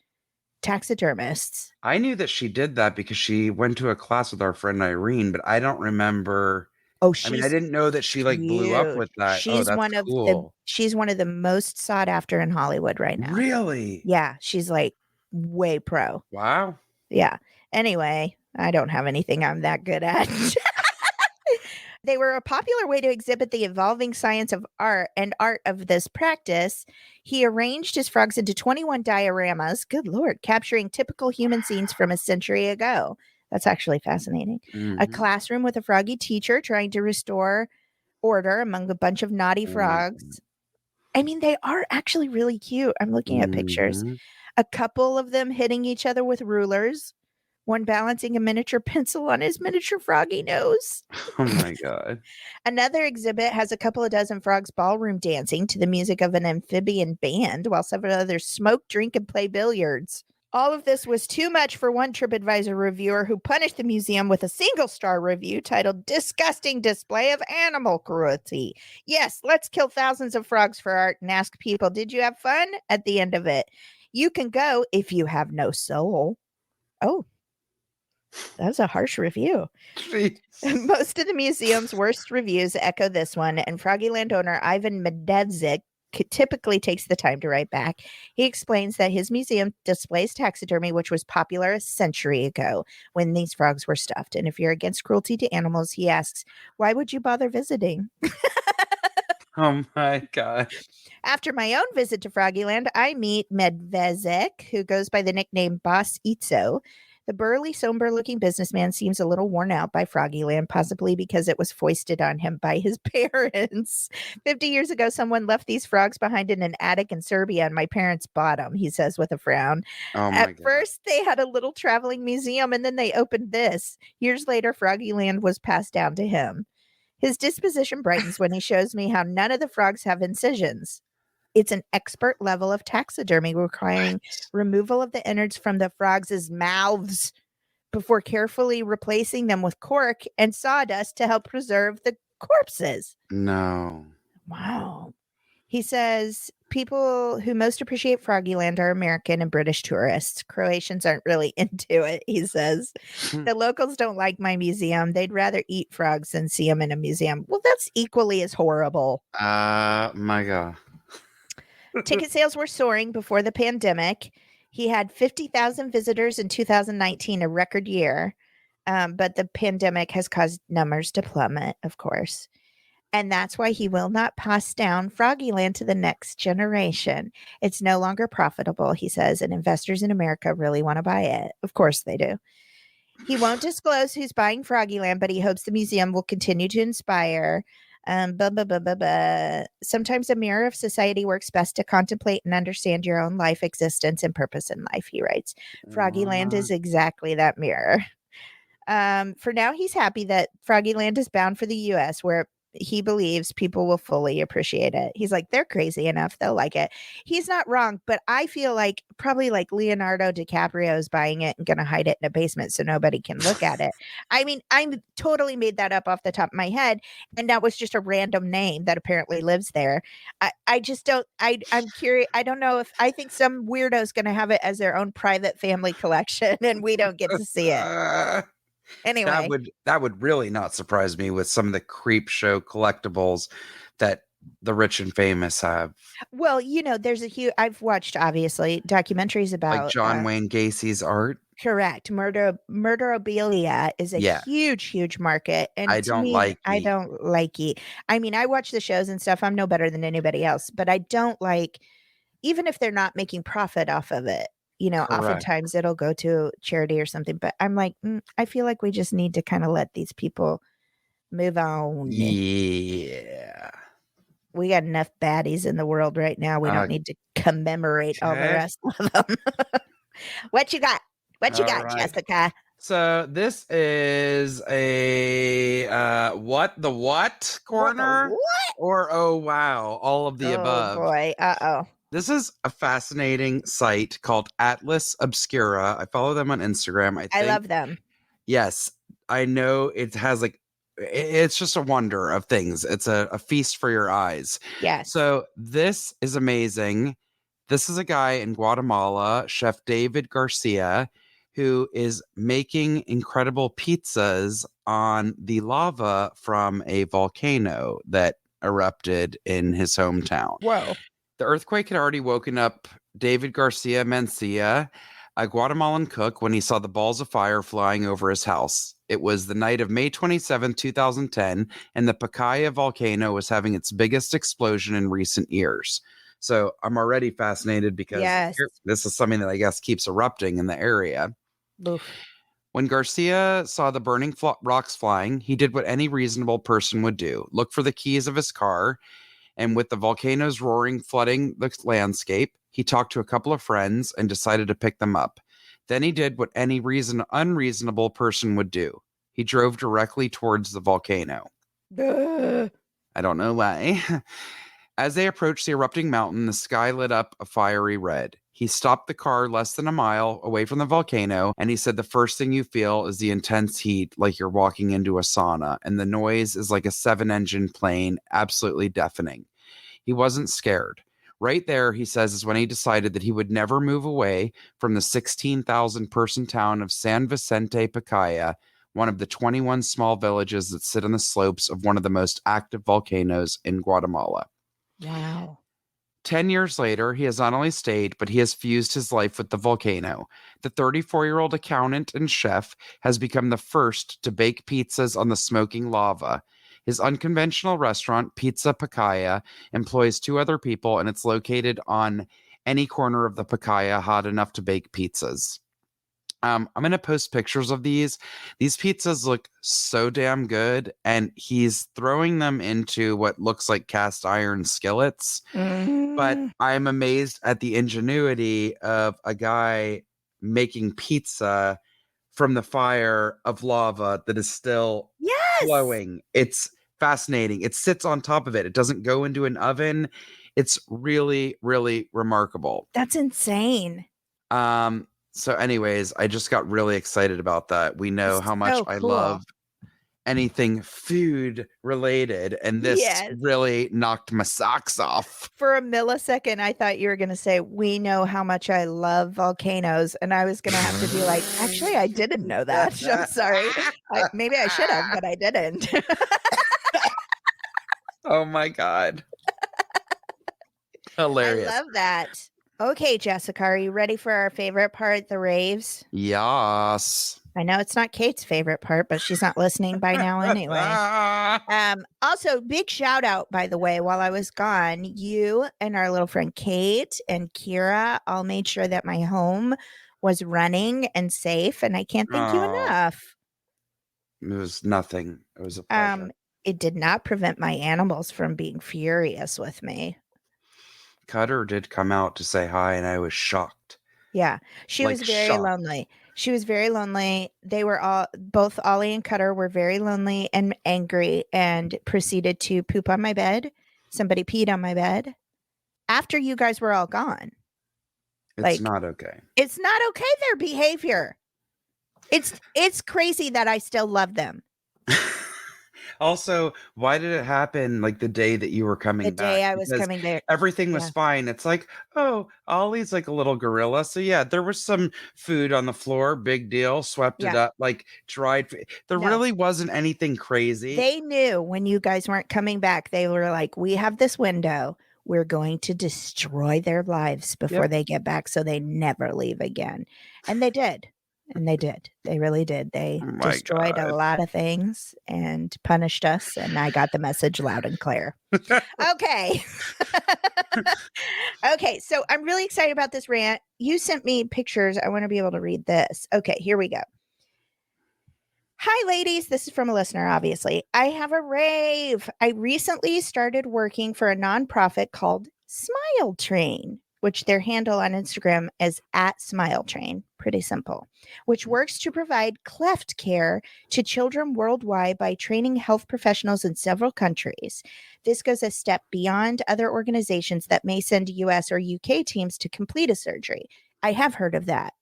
taxidermists. I knew that she did that because she went to a class with our friend Irene, but I don't remember. Oh, I mean, I didn't know that she like blew up with that. Oh, that's cool. She's one of the most sought after in Hollywood right now. Really? Yeah, she's like way pro. Wow. Yeah. Anyway, I don't have anything I'm that good at. They were a popular way to exhibit the evolving science of art and art of this practice. He arranged his frogs into 21 dioramas, good Lord, capturing typical human scenes from a century ago. That's actually fascinating. A classroom with a froggy teacher trying to restore order among a bunch of naughty frogs. I mean, they are actually really cute. I'm looking at pictures. A couple of them hitting each other with rulers. One balancing a miniature pencil on his miniature froggy nose. Oh my God. Another exhibit has a couple of dozen frogs ballroom dancing to the music of an amphibian band, while several others smoke, drink, and play billiards. All of this was too much for one TripAdvisor reviewer who punished the museum with a single-star review titled "Disgusting Display of Animal Cruelty." Yes, let's kill thousands of frogs for art and ask people, did you have fun at the end of it? You can go if you have no soul. Oh, that's a harsh review. Most of the museum's worst reviews echo this one, and Froggyland owner Ivan Medvedzik typically takes the time to write back. He explains that his museum displays taxidermy, which was popular a century ago when these frogs were stuffed. And if you're against cruelty to animals, he asks, why would you bother visiting? Oh my God. After my own visit to Froggyland, I meet Medvedzik, who goes by the nickname Boss Itzo. The burly, somber-looking businessman seems a little worn out by Froggyland, possibly because it was foisted on him by his parents. 50 years ago, someone left these frogs behind in an attic in Serbia, and my parents bought them, he says with a frown. Oh my At God. first, they had a little traveling museum, and then they opened this. Years later, Froggyland was passed down to him. His disposition brightens when he shows me how none of the frogs have incisions. It's an expert level of taxidermy requiring removal of the innards from the frogs' mouths before carefully replacing them with cork and sawdust to help preserve the corpses. No. Wow. He says people who most appreciate Froggyland are American and British tourists. Croatians aren't really into it, he says. The locals don't like my museum. They'd rather eat frogs than see them in a museum. Well, that's equally as horrible. My God. Ticket sales were soaring before the pandemic. He had 50,000 visitors in 2019, a record year. But the pandemic has caused numbers to plummet, of course. And that's why he will not pass down Froggyland to the next generation. It's no longer profitable, he says, and investors in America really want to buy it. Of course they do. He won't disclose who's buying Froggyland, but he hopes the museum will continue to inspire. Sometimes a mirror of society works best to contemplate and understand your own life, existence, and purpose in life, he writes. Froggyland is exactly that mirror. For now, he's happy that Froggyland is bound for the U.S., where he believes people will fully appreciate it. He's like, they're crazy enough. They'll like it. He's not wrong, but I feel like probably like Leonardo DiCaprio is buying it and going to hide it in a basement so nobody can look at it. I mean, I totally made that up off the top of my head. And that was just a random name that apparently lives there. I just don't, I'm curious. I don't know if I think some weirdo is going to have it as their own private family collection and we don't get to see it. Anyway, that would really not surprise me with some of the creep show collectibles that the rich and famous have. Well, you know, there's a huge. I've watched obviously documentaries about like John Wayne Gacy's art. Correct. Murderabilia is a huge market, and I don't like. I don't like it. I mean, I watch the shows and stuff. I'm no better than anybody else, but I don't like even if they're not making profit off of it, Correct. oftentimes it'll go to charity or something. But I'm like, I feel like we just need to kind of let these people move on. Yeah. We got enough baddies in the world right now. We don't need to commemorate all the rest of them. What you got? What you got, Jessica? So this is a what the what corner? What? Or oh wow, all of the above. Oh boy. Uh-oh. This is a fascinating site called Atlas Obscura. I follow them on Instagram. I love them. Yes, I know it has it's just a wonder of things. It's a feast for your eyes. Yes. So this is amazing. This is a guy in Guatemala, Chef David Garcia, who is making incredible pizzas on the lava from a volcano that erupted in his hometown. Whoa. The earthquake had already woken up David Garcia Mencia, a Guatemalan cook, when he saw the balls of fire flying over his house. It was the night of May 27, 2010, and the Pacaya volcano was having its biggest explosion in recent years. So I'm already fascinated because this is something that I guess keeps erupting in the area. Oof. When Garcia saw the burning rocks flying, he did what any reasonable person would do: look for the keys of his car. And with the volcanoes roaring, flooding the landscape, he talked to a couple of friends and decided to pick them up. Then he did what any unreasonable person would do. He drove directly towards the volcano. I don't know why. As they approached the erupting mountain, the sky lit up a fiery red. He stopped the car less than a mile away from the volcano, and he said the first thing you feel is the intense heat, like you're walking into a sauna, and the noise is like a 7-engine plane, absolutely deafening. He wasn't scared. Right there, he says, is when he decided that he would never move away from the 16,000-person town of San Vicente Pacaya, one of the 21 small villages that sit on the slopes of one of the most active volcanoes in Guatemala. Wow. 10 years later, he has not only stayed, but he has fused his life with the volcano. The 34-year-old accountant and chef has become the first to bake pizzas on the smoking lava. His unconventional restaurant, Pizza Pacaya, employs 2 other people, and it's located on any corner of the Pacaya hot enough to bake pizzas. I'm going to post pictures of these. These pizzas look so damn good, and he's throwing them into what looks like cast iron skillets. But I'm amazed at the ingenuity of a guy making pizza from the fire of lava that is still flowing. It's fascinating. It sits on top of it. It doesn't go into an oven. It's really, really remarkable. That's insane. So anyways, I just got really excited about that. We know how much I love anything food related, and this really knocked my socks off. For a millisecond, I thought you were going to say, we know how much I love volcanoes, and I was going to have to be like, actually, I didn't know that. I'm sorry. Maybe I should have, but I didn't. Oh my God. Hilarious. I love that. Okay, Jessica, are you ready for our favorite part, the raves? Yes. I know it's not Kate's favorite part, but she's not listening by now anyway. Also, big shout out, by the way, while I was gone, you and our little friend Kate and Kira all made sure that my home was running and safe, and I can't thank you enough. It was nothing. It was a pleasure. It did not prevent my animals from being furious with me. Cutter did come out to say hi, and I was shocked. Yeah, she was very lonely. She was very lonely. They were both Ollie and Cutter were very lonely and angry, and proceeded to poop on my bed. Somebody peed on my bed after you guys were all gone. It's not okay. It's not okay, their behavior. It's crazy that I still love them. Also, why did it happen like the day that you were coming back? The day I was coming there. Everything was fine. It's like, oh, Ollie's like a little gorilla. So yeah, there was some food on the floor. Big deal. Swept it up, like dried. There really wasn't anything crazy. They knew when you guys weren't coming back. They were like, we have this window. We're going to destroy their lives before they get back so they never leave again. And they did. And they did. They really did. They destroyed a lot of things and punished us. And I got the message loud and clear. Okay. Okay, so I'm really excited about this rant. You sent me pictures. I want to be able to read this. Okay, here we go. Hi, ladies. This is from a listener, obviously. I have a rave. I recently started working for a nonprofit called Smile Train, which their handle on Instagram is at Smile Train. Pretty simple, which works to provide cleft care to children worldwide by training health professionals in several countries. This goes a step beyond other organizations that may send US or UK teams to complete a surgery. I have heard of that.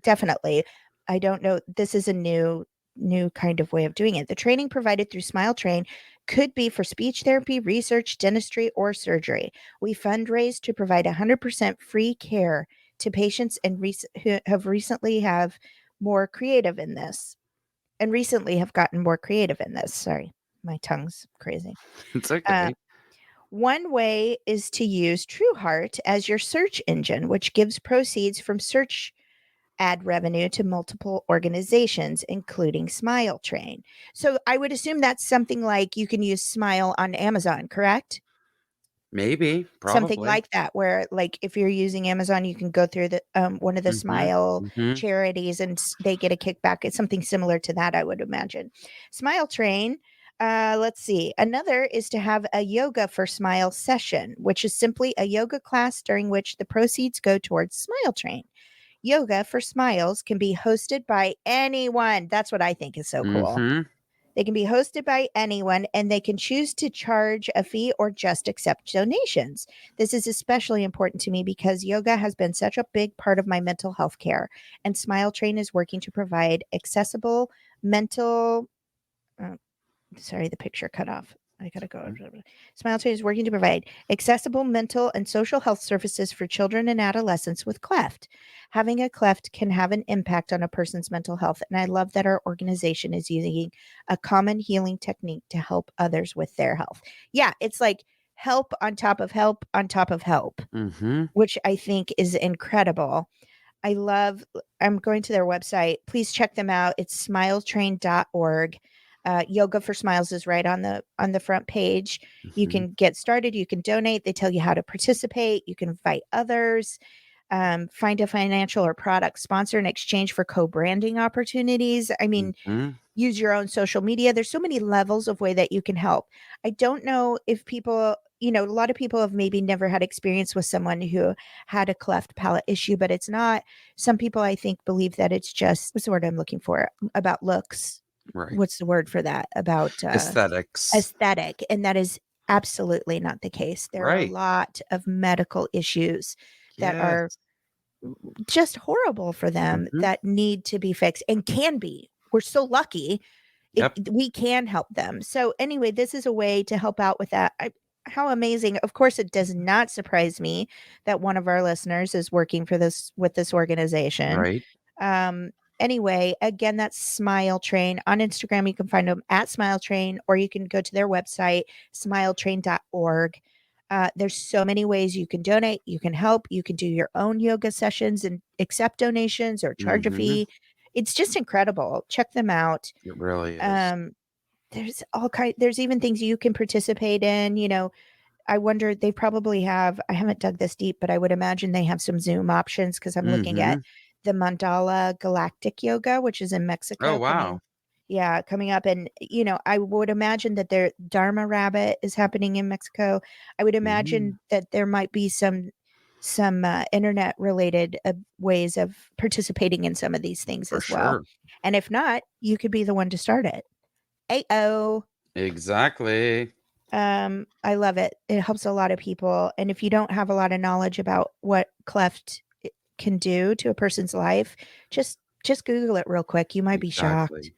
Definitely. I don't know. This is a new kind of way of doing it. The training provided through Smile Train could be for speech therapy, research, dentistry, or surgery. We fundraise to provide 100% free care to patients and who have recently have more creative in this and recently have gotten more creative in this. Sorry, my tongue's crazy. It's okay. One way is to use TrueHeart as your search engine, which gives proceeds from search ad revenue to multiple organizations, including Smile Train. So I would assume that's something like you can use Smile on Amazon, correct? Maybe, Something probably. like that, where like if you're using Amazon, you can go through the one of the Mhm, Smile mhm, charities and they get a kickback. It's something similar to that, I would imagine. Smile Train. Let's see. Another is to have a yoga for smile session, which is simply a yoga class during which the proceeds go towards Smile Train. Yoga for Smiles can be hosted by anyone. That's what I think is so cool. mhm. They can be hosted by anyone and they can choose to charge a fee or just accept donations. This is especially important to me because yoga has been such a big part of my mental health care, and Smile Train is working to provide accessible mental. Sorry, the picture cut off. I gotta go. Smile Train is working to provide accessible mental and social health services for children and adolescents with cleft. Having a cleft can have an impact on a person's mental health, and I love that our organization is using a common healing technique to help others with their health. Yeah, it's like help on top of help on top of help, Mhm. which I think is incredible. I love I'm going to their website. Please check them out. It's smiletrain.org. Yoga for Smiles is right on the front page. You Mhm. can get started. You can donate. They tell you how to participate. You can invite others. Find a financial or product sponsor in exchange for co-branding opportunities. I mean, Mhm. use your own social media. There's so many levels of way that you can help. I don't know if people, a lot of people have maybe never had experience with someone who had a cleft palate issue, but it's not. Some people, I think, believe that it's just what's the word I'm looking for about looks. Right. What's the word for that? About Aesthetics. aesthetic. And that is absolutely not the case. There are a Right. lot of medical issues that are Yes. just horrible for them Mhm. that need to be fixed and can be. We're so lucky Yep. we can help them. So anyway, this is a way to help out with that. How amazing. Of course, it does not surprise me that one of our listeners is working for this with this organization. Right. Um, anyway, again, that's Smile Train. On Instagram, you can find them at Smile Train, or you can go to their website, smiletrain.org. There's so many ways you can donate, you can help, you can do your own yoga sessions and accept donations or charge a Mhm. fee. It's just incredible. Check them out. It really is. Um, there's even things you can participate in, I wonder they probably have I haven't dug this deep, but I would imagine they have some Zoom options because I'm looking at Mhm. the Mandala Galactic Yoga, which is in Oh, Mexico wow. coming up. And, I would imagine that their Dharma Rabbit is happening in Mexico. I would Mhm. imagine that there might be some internet related ways of participating in some of these things For as well. sure. And if not, you could be the one to start it. Ayo. Exactly. I love it. It helps a lot of people. And if you don't have a lot of knowledge about what cleft can do to a person's life, just Google it real quick. You might be shocked. Exactly.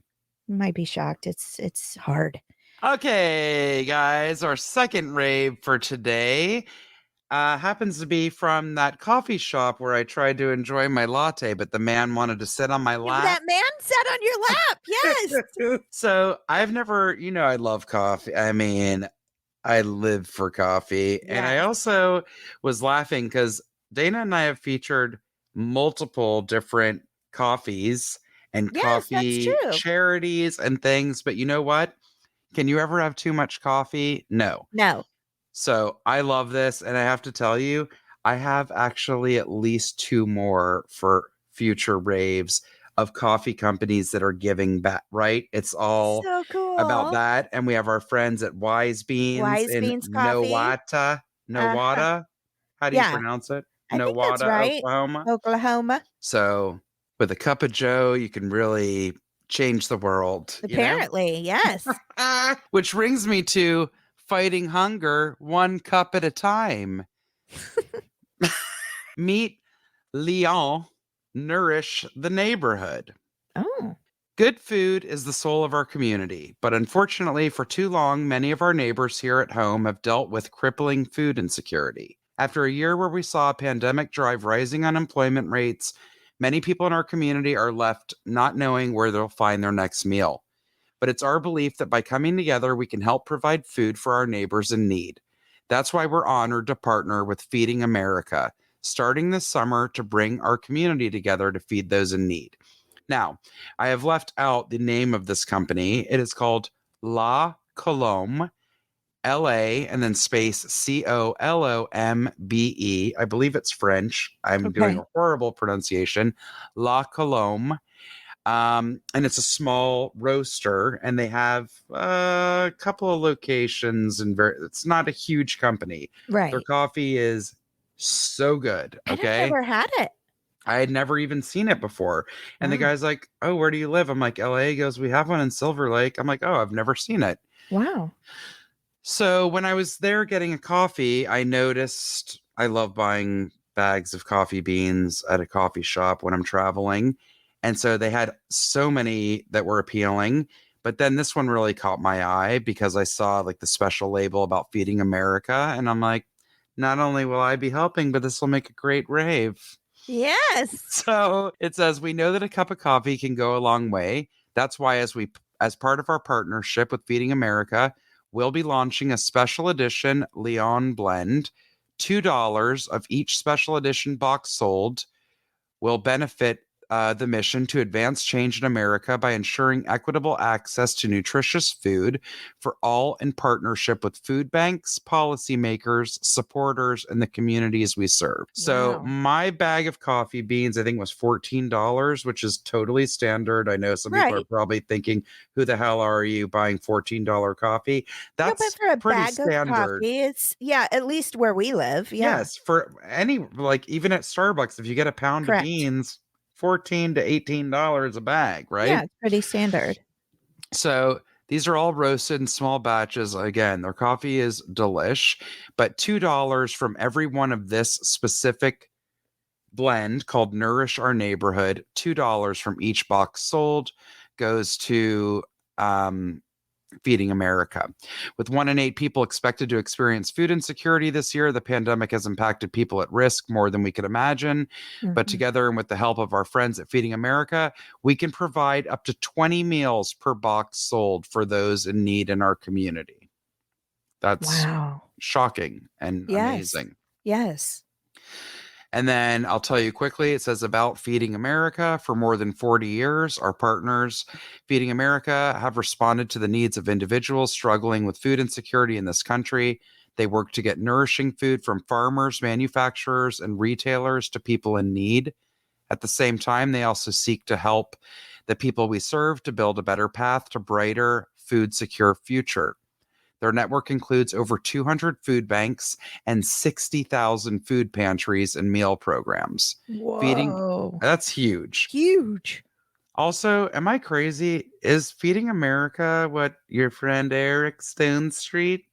You might be shocked. It's hard. Okay, guys, our second rave for today happens to be from that coffee shop where I tried to enjoy my latte, but the man wanted to sit on my lap. That man sat on your lap. Yes. So I've never, I love coffee. I mean, I live for coffee. And I Yes. also was laughing because Dana and I have featured multiple different coffees and Yes, that's coffee true. charities and things. But you know what? Can you ever have too much coffee? No. No. So I love this. And I have to tell you, I have actually at least 2 more for future raves of coffee companies that are giving back, right? It's all So about cool. that. And we have our friends at Wise Beans Wise in Beans Coffee. Uh-huh. Nowata. How do you Yeah, pronounce it? I think that's Nowata, right. Oklahoma. Oklahoma. So with a cup of Joe, you can really change the world, you know? Apparently, yes. Which brings me to fighting hunger one cup at a time. Meet Leon, Nourish the Neighborhood. Oh, Good food is the soul of our community, but unfortunately, for too long, many of our neighbors here at home have dealt with crippling food insecurity. After a year where we saw a pandemic drive rising unemployment rates, many people in our community are left not knowing where they'll find their next meal. But it's our belief that by coming together, we can help provide food for our neighbors in need. That's why we're honored to partner with Feeding America, starting this summer to bring our community together to feed those in need. Now, I have left out the name of this company. It is called La Colombe, LA, and then space Colombe. I believe it's French. I'm doing okay. a horrible pronunciation. La Colombe. And it's a small roaster, and they have a couple of locations, and it's not a huge company. Their Right. coffee is so good. And I've Okay. never had it. I had never even seen it before. And the Wow. guy's like, "Oh, where do you live?" I'm like, "LA." He goes, "We have one in Silver Lake." I'm like, "Oh, I've never seen it." Wow. So when I was there getting a coffee, I noticed I love buying bags of coffee beans at a coffee shop when I'm traveling. And so they had so many that were appealing. But then this one really caught my eye because I saw like the special label about Feeding America. And I'm like, not only will I be helping, but this will make a great rave. Yes. So it says, we know that a cup of coffee can go a long way. That's why, as part of our partnership with Feeding America, we'll be launching a special edition Leon blend. $2 of each special edition box sold will benefit the mission to advance change in America by ensuring equitable access to nutritious food for all in partnership with food banks, policymakers, supporters, and the communities we serve. So, Wow. my bag of coffee beans, I think, was $14, which is totally standard. I know some people are Right. probably thinking, who the hell are you buying $14 coffee? No, but That's for a pretty bag of standard. coffee, it's yeah, at least where we live. Yeah. Yes, for any, like, even at Starbucks, if you get a pound of Correct. beans, 14 to $18 a bag, Yeah, right? it's pretty standard. So these are all roasted in small batches. Again, their coffee is delish, but $2 from every one of this specific blend called Nourish Our Neighborhood, $2 from each box sold goes to Feeding America. With 1 in 8 people expected to experience food insecurity this year, the pandemic has impacted people at risk more than we could imagine. But Mhm. together and with the help of our friends at Feeding America, we can provide up to 20 meals per box sold for those in need in our community. That's Wow. shocking and Yes. amazing. Yes. And then I'll tell you quickly, it says about Feeding America. For more than 40 years, our partners, Feeding America, have responded to the needs of individuals struggling with food insecurity in this country. They work to get nourishing food from farmers, manufacturers, and retailers to people in need. At the same time, they also seek to help the people we serve to build a better path to brighter, food secure future. Their network includes over 200 food banks and 60,000 food pantries and meal programs. Feeding, Whoa. that's huge. Huge. Also, am I crazy? Is Feeding America what your friend Eric Stone Street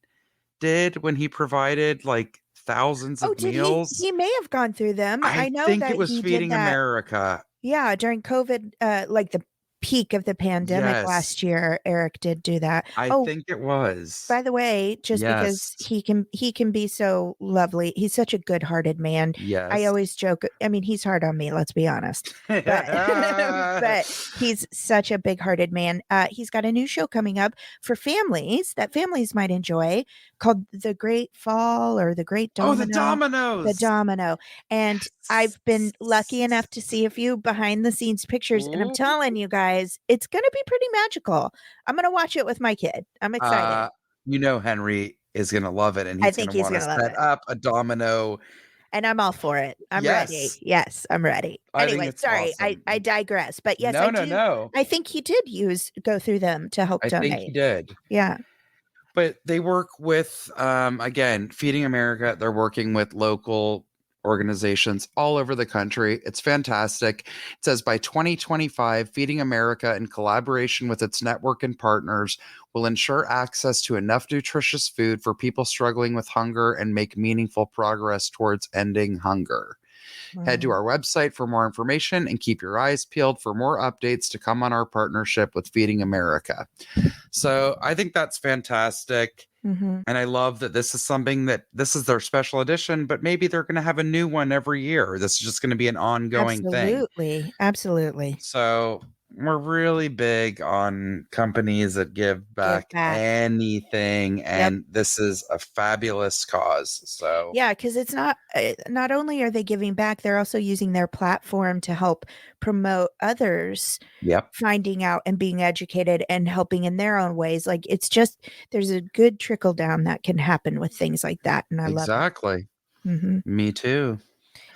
did when he provided like thousands Oh, of did he? meals? He may have gone through them. I I know think it that was he did Feeding that. America. Yeah, during COVID, like the peak of the pandemic Yes, last year, Eric did do that. I Oh, think it was. by the way, just because Yes, he can be so lovely. He's such a good-hearted man. I yes. always joke, I mean, he's hard on me, let's be honest. But but he's such a big-hearted man. He's got a new show coming up for families that families might enjoy called The Great Fall or The Great Oh, the Domino. The dominoes. Domino. And I've been lucky enough to see a few behind the scenes pictures, and I'm Ooh. telling you guys, it's going to be pretty magical. I'm going to watch it with my kid. I'm excited. Henry is gonna love it, and I he's gonna think he's want to gonna love set it. up a domino And I'm all for it. I'm ready. Yes. Yes, I'm ready. I think Anyway, it's sorry, awesome. I digress. But yes, No, no, no. I think he did go through them to help I think he donate. did. Yeah. But they work with, again, Feeding America. They're working with local organizations all over the country. It's fantastic. It says by 2025, Feeding America, in collaboration with its network and partners, will ensure access to enough nutritious food for people struggling with hunger and make meaningful progress towards ending hunger. Head to Wow. our website for more information and keep your eyes peeled for more updates to come on our partnership with Feeding America. So I think that's fantastic. Mm-hmm. And I love that this is something that this is their special edition, but maybe they're going to have a new one every year. This is just going to be an ongoing thing. Absolutely. Absolutely. So we're really big on companies that give Give back back. anything. Yep. And this is a fabulous cause. So Yeah, because it's not only are they giving back, they're also using their platform to help promote others yep, finding out and being educated and helping in their own ways. Like it's just there's a good trickle down that can happen with things like that, and I love it. exactly. Hmm. Me too.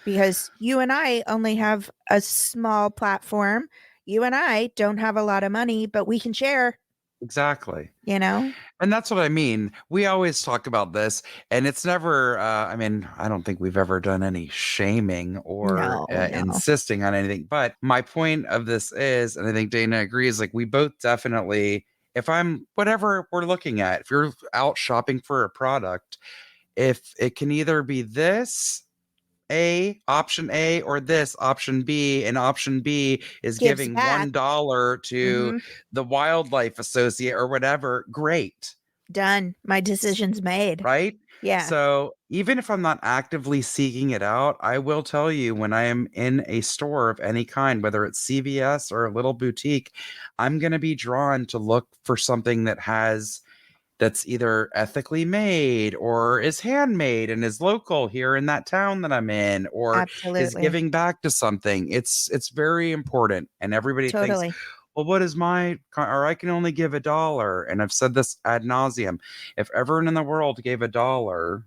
Because you and I only have a small platform. You and I don't have a lot of money, but we can share. Exactly. You know? And that's what I mean. We always talk about this, and it's never, I mean, I don't think we've ever done any shaming or No, no. insisting on anything. But my point of this is, and I think Dana agrees, like we both definitely, if I'm whatever we're looking at, if you're out shopping for a product, if it can either be this option A or this option B, and option B is Gives giving back. $1 to Hmm. the Wildlife Associate or whatever, great. Done. My decision's made. Right? Yeah. So even if I'm not actively seeking it out, I will tell you when I am in a store of any kind, whether it's CVS or a little boutique, I'm going to be drawn to look for something that's either ethically made or is handmade and is local here in that town that I'm in or is Absolutely. giving back to something. It's very important, and everybody thinks, Totally. well, what is or I can only give $1. And I've said this ad nauseum. If everyone in the world gave $1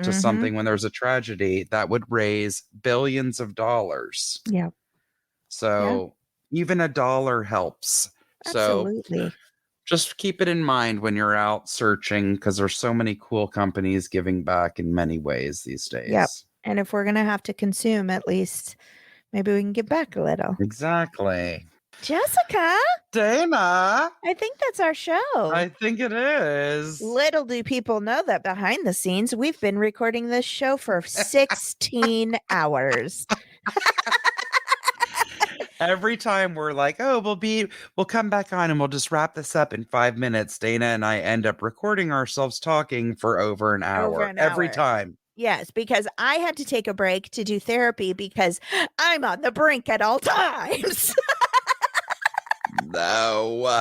to Hmm. something when there's a tragedy, that would raise billions of dollars. Yeah. Yeah. So even $1 helps. So Absolutely. just keep it in mind when you're out searching, because there's so many cool companies giving back in many ways these Yep. days. And if we're gonna have to consume, at least maybe we can give back a little. Exactly. Jessica, Dana, I think that's our show. I think it is. Little do people know that behind the scenes, we've been recording this show for 16 hours. Every time we're like, oh, we'll come back on and we'll just wrap this up in 5 minutes. Dana and I end up recording ourselves talking for over an hour. Over an Every hour. time. Yes, because I had to take a break to do therapy because I'm on the brink at all times. No.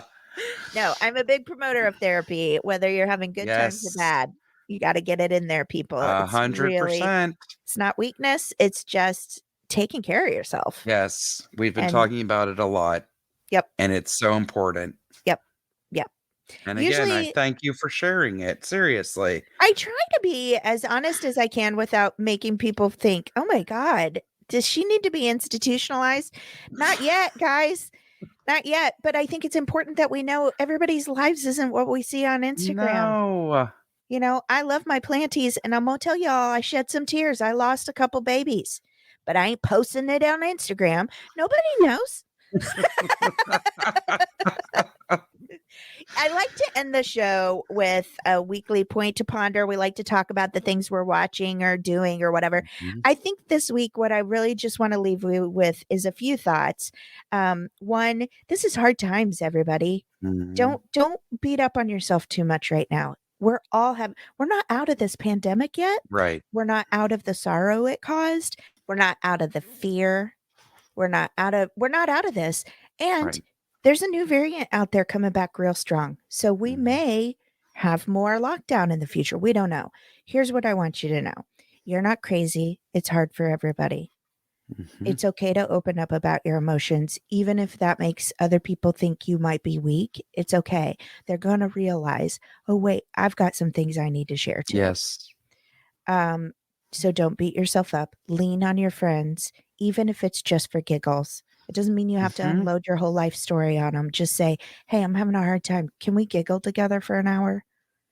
No, I'm a big promoter of therapy, whether you're having good times or Yes. bad. You got to get it in there, people. It's really, 100%. it's not weakness. It's just taking care of yourself. Yes. We've been And talking about it a lot. yep, And it's so important. yep, yep. And again, I Usually thank you for sharing it. Seriously. I try to be as honest as I can without making people think, oh my God, does she need to be institutionalized? Not yet, guys. Not yet. But I think it's important that we know everybody's lives isn't what we see on Instagram. No. You know, I love my planties, and I'm gonna tell y'all I shed some tears. I lost a couple babies, but I ain't posting it on Instagram. Nobody knows. I like to end the show with a weekly point to ponder. We like to talk about the things we're watching or doing or whatever. Mhm. I think this week, what I really just want to leave you with is a few thoughts. One, this is hard times, everybody. Mhm. Don't beat up on yourself too much right now. We're not out of this pandemic yet. Right. We're not out of the sorrow it caused. We're not out of the fear. We're not out of this. And Right. there's a new variant out there coming back real strong. So we Mhm. may have more lockdown in the future. We don't know. Here's what I want you to know. You're not crazy. It's hard for everybody. Mhm. It's okay to open up about your emotions, even if that makes other people think you might be weak. It's okay. They're going to realize, oh, wait, I've got some things I need to share too. Yes. Um, So don't beat yourself up. Lean on your friends, even if it's just for giggles. It doesn't mean you have to unload your whole life story on them. Just say, hey, I'm having a hard time. Can we giggle together for an hour?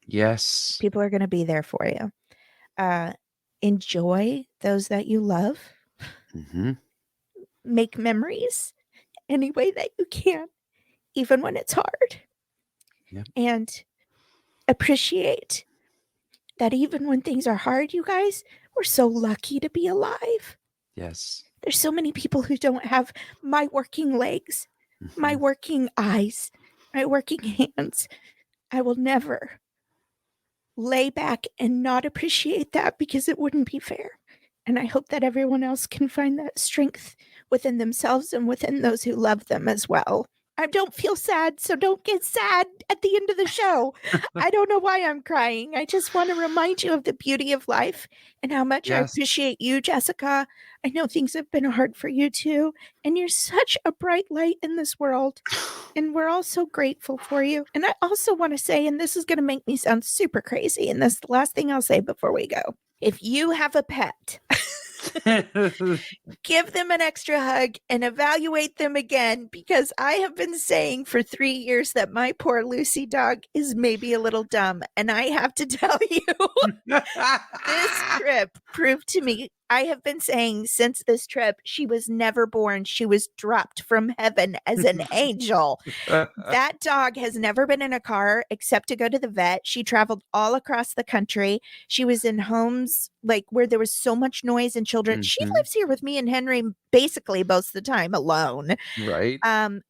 Yes. People are going to be there for you. Enjoy those that you love. Make memories any way that you can, even when it's hard. Yep. And appreciate that even when things are hard, you guys, we're so lucky to be alive. Yes. There's so many people who don't have my working legs, my working eyes, my working hands. I will never lay back and not appreciate that because it wouldn't be fair. And I hope that everyone else can find that strength within themselves and within those who love them as well. I don't feel sad, so don't get sad at the end of the show. I don't know why I'm crying. I just want to remind you of the beauty of life and how much I appreciate you, Jessica. I know things have been hard for you too, and you're such a bright light in this world, and we're all so grateful for you. And I also want to say, and this is going to make me sound super crazy, and this is the last thing I'll say before we go. If you have a pet, give them an extra hug and evaluate them again, because I have been saying for 3 years that my poor Lucy dog is maybe a little dumb. And I have to tell you, this trip proved to me, I have been saying since this trip, she was never born. She was dropped from heaven as an angel. That dog has never been in a car except to go to the vet. She traveled all across the country. She was in homes like where there was so much noise and children. She lives here with me and Henry basically most of the time alone. Right.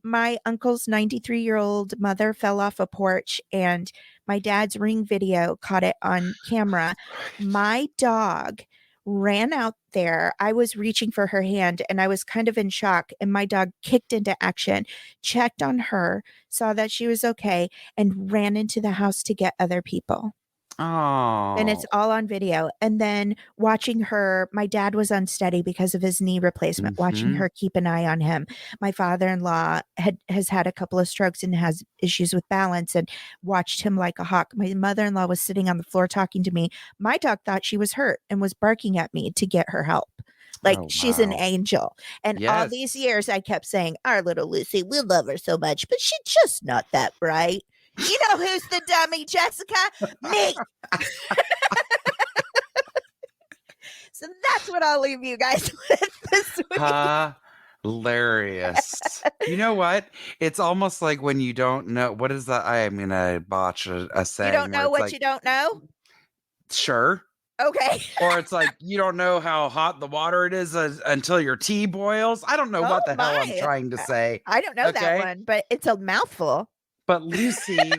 My uncle's 93-year-old mother fell off a porch, and my dad's Ring video caught it on camera. My dog ran out there. I was reaching for her hand and I was kind of in shock, and my dog kicked into action, checked on her, saw that she was okay, and ran into the house to get other people. Oh. And it's all on video. And then watching her, my dad was unsteady because of his knee replacement, watching her keep an eye on him. My father-in-law has had a couple of strokes and has issues with balance, and watched him like a hawk. My mother-in-law was sitting on the floor talking to me. My dog thought she was hurt and was barking at me to get her help. Like, she's an angel. And all these years I kept saying, our little Lucy, we love her so much, but she's just not that bright. You know who's the dummy, Jessica? Me. So that's what I'll leave you guys with this week. Hilarious. You know what? It's almost like when you don't know. What is that? I am going to botch a saying. You don't know what you don't know? Sure. Okay. Or it's like you don't know how hot the water it is until your tea boils. I don't know what the hell I'm trying to say. I don't know that one, but it's a mouthful. But Lucy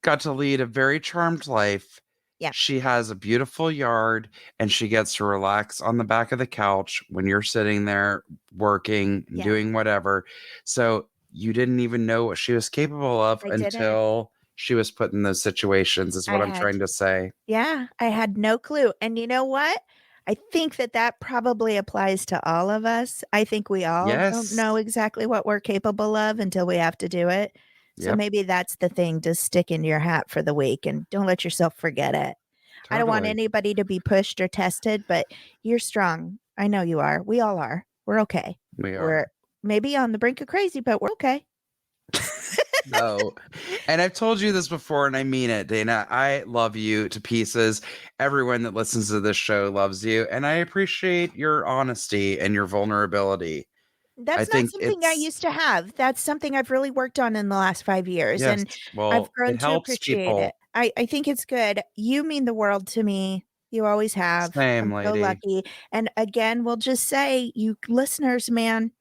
got to lead a very charmed life. Yeah. She has a beautiful yard, and she gets to relax on the back of the couch when you're sitting there working, doing whatever. So you didn't even know what she was capable of until she was put in those situations, is what I'm trying to say. Yeah, I had no clue. And you know what? I think that probably applies to all of us. I think we all don't know exactly what we're capable of until we have to do it. So maybe that's the thing to stick in your hat for the week, and don't let yourself forget it. Totally. I don't want anybody to be pushed or tested, but you're strong. I know you are. We all are. We're okay. We're maybe on the brink of crazy, but we're okay. No. And I've told you this before, and I mean it, Dana. I love you to pieces. Everyone that listens to this show loves you, and I appreciate your honesty and your vulnerability. That's not something I used to have. That's something I've really worked on in the last 5 years. Yes, and well, I've grown it to helps appreciate people. it. I think it's good. You mean the world to me. You always have. Same, I'm so lady. lucky. And again, we'll just say, you listeners, man,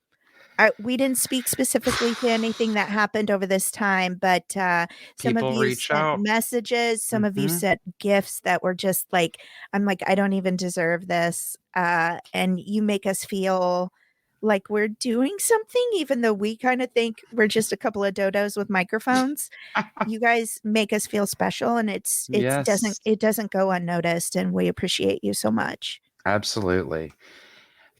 we didn't speak specifically to anything that happened over this time, but some People of you reach sent out. messages. Some of you sent gifts that were just like, I'm like, I don't even deserve this. And you make us feel like we're doing something, even though we kind of think we're just a couple of dodos with microphones. You guys make us feel special, and it doesn't go unnoticed, and we appreciate you so much. Absolutely.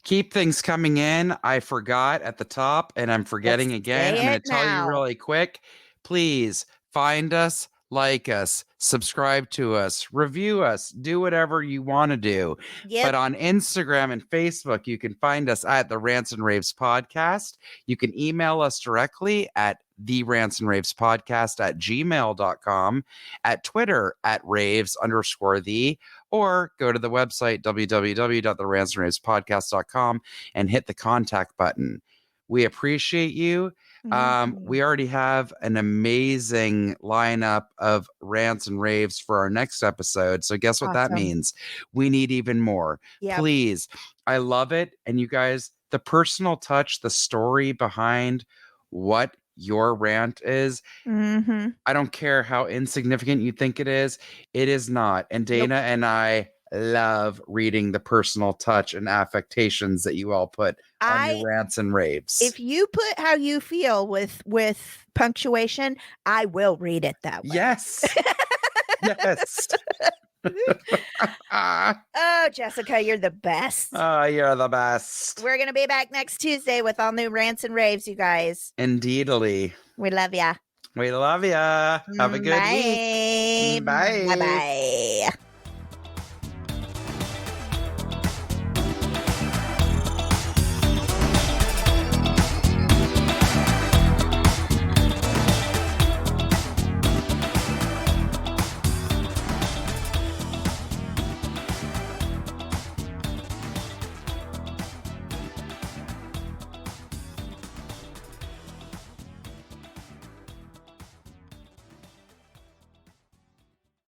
Keep things coming in. I forgot at the top, and I'm forgetting again. I'm going to tell you really quick. Please find us, like us, subscribe to us, review us, do whatever you want to do. Yep. But on Instagram and Facebook, you can find us at the Rants and Raves Podcast. You can email us directly at the Rants and Raves Podcast at gmail.com, at Twitter at raves_the, or go to the website www.therantsandravespodcast.com and hit the contact button. We appreciate you. We already have an amazing lineup of rants and raves for our next episode. So guess what that means? We need even more. Yep. Please. I love it. And you guys, the personal touch, the story behind what your rant is, I don't care how insignificant you think it is not. And Dana and I love reading the personal touch and affectations that you all put on your rants and raves. If you put how you feel with punctuation, I will read it that way. Yes. Yes. Oh, Jessica, you're the best. Oh, you're the best. We're going to be back next Tuesday with all new rants and raves, you guys. Indeedly. We love ya. We love ya. Have a good week. Bye. Bye-bye.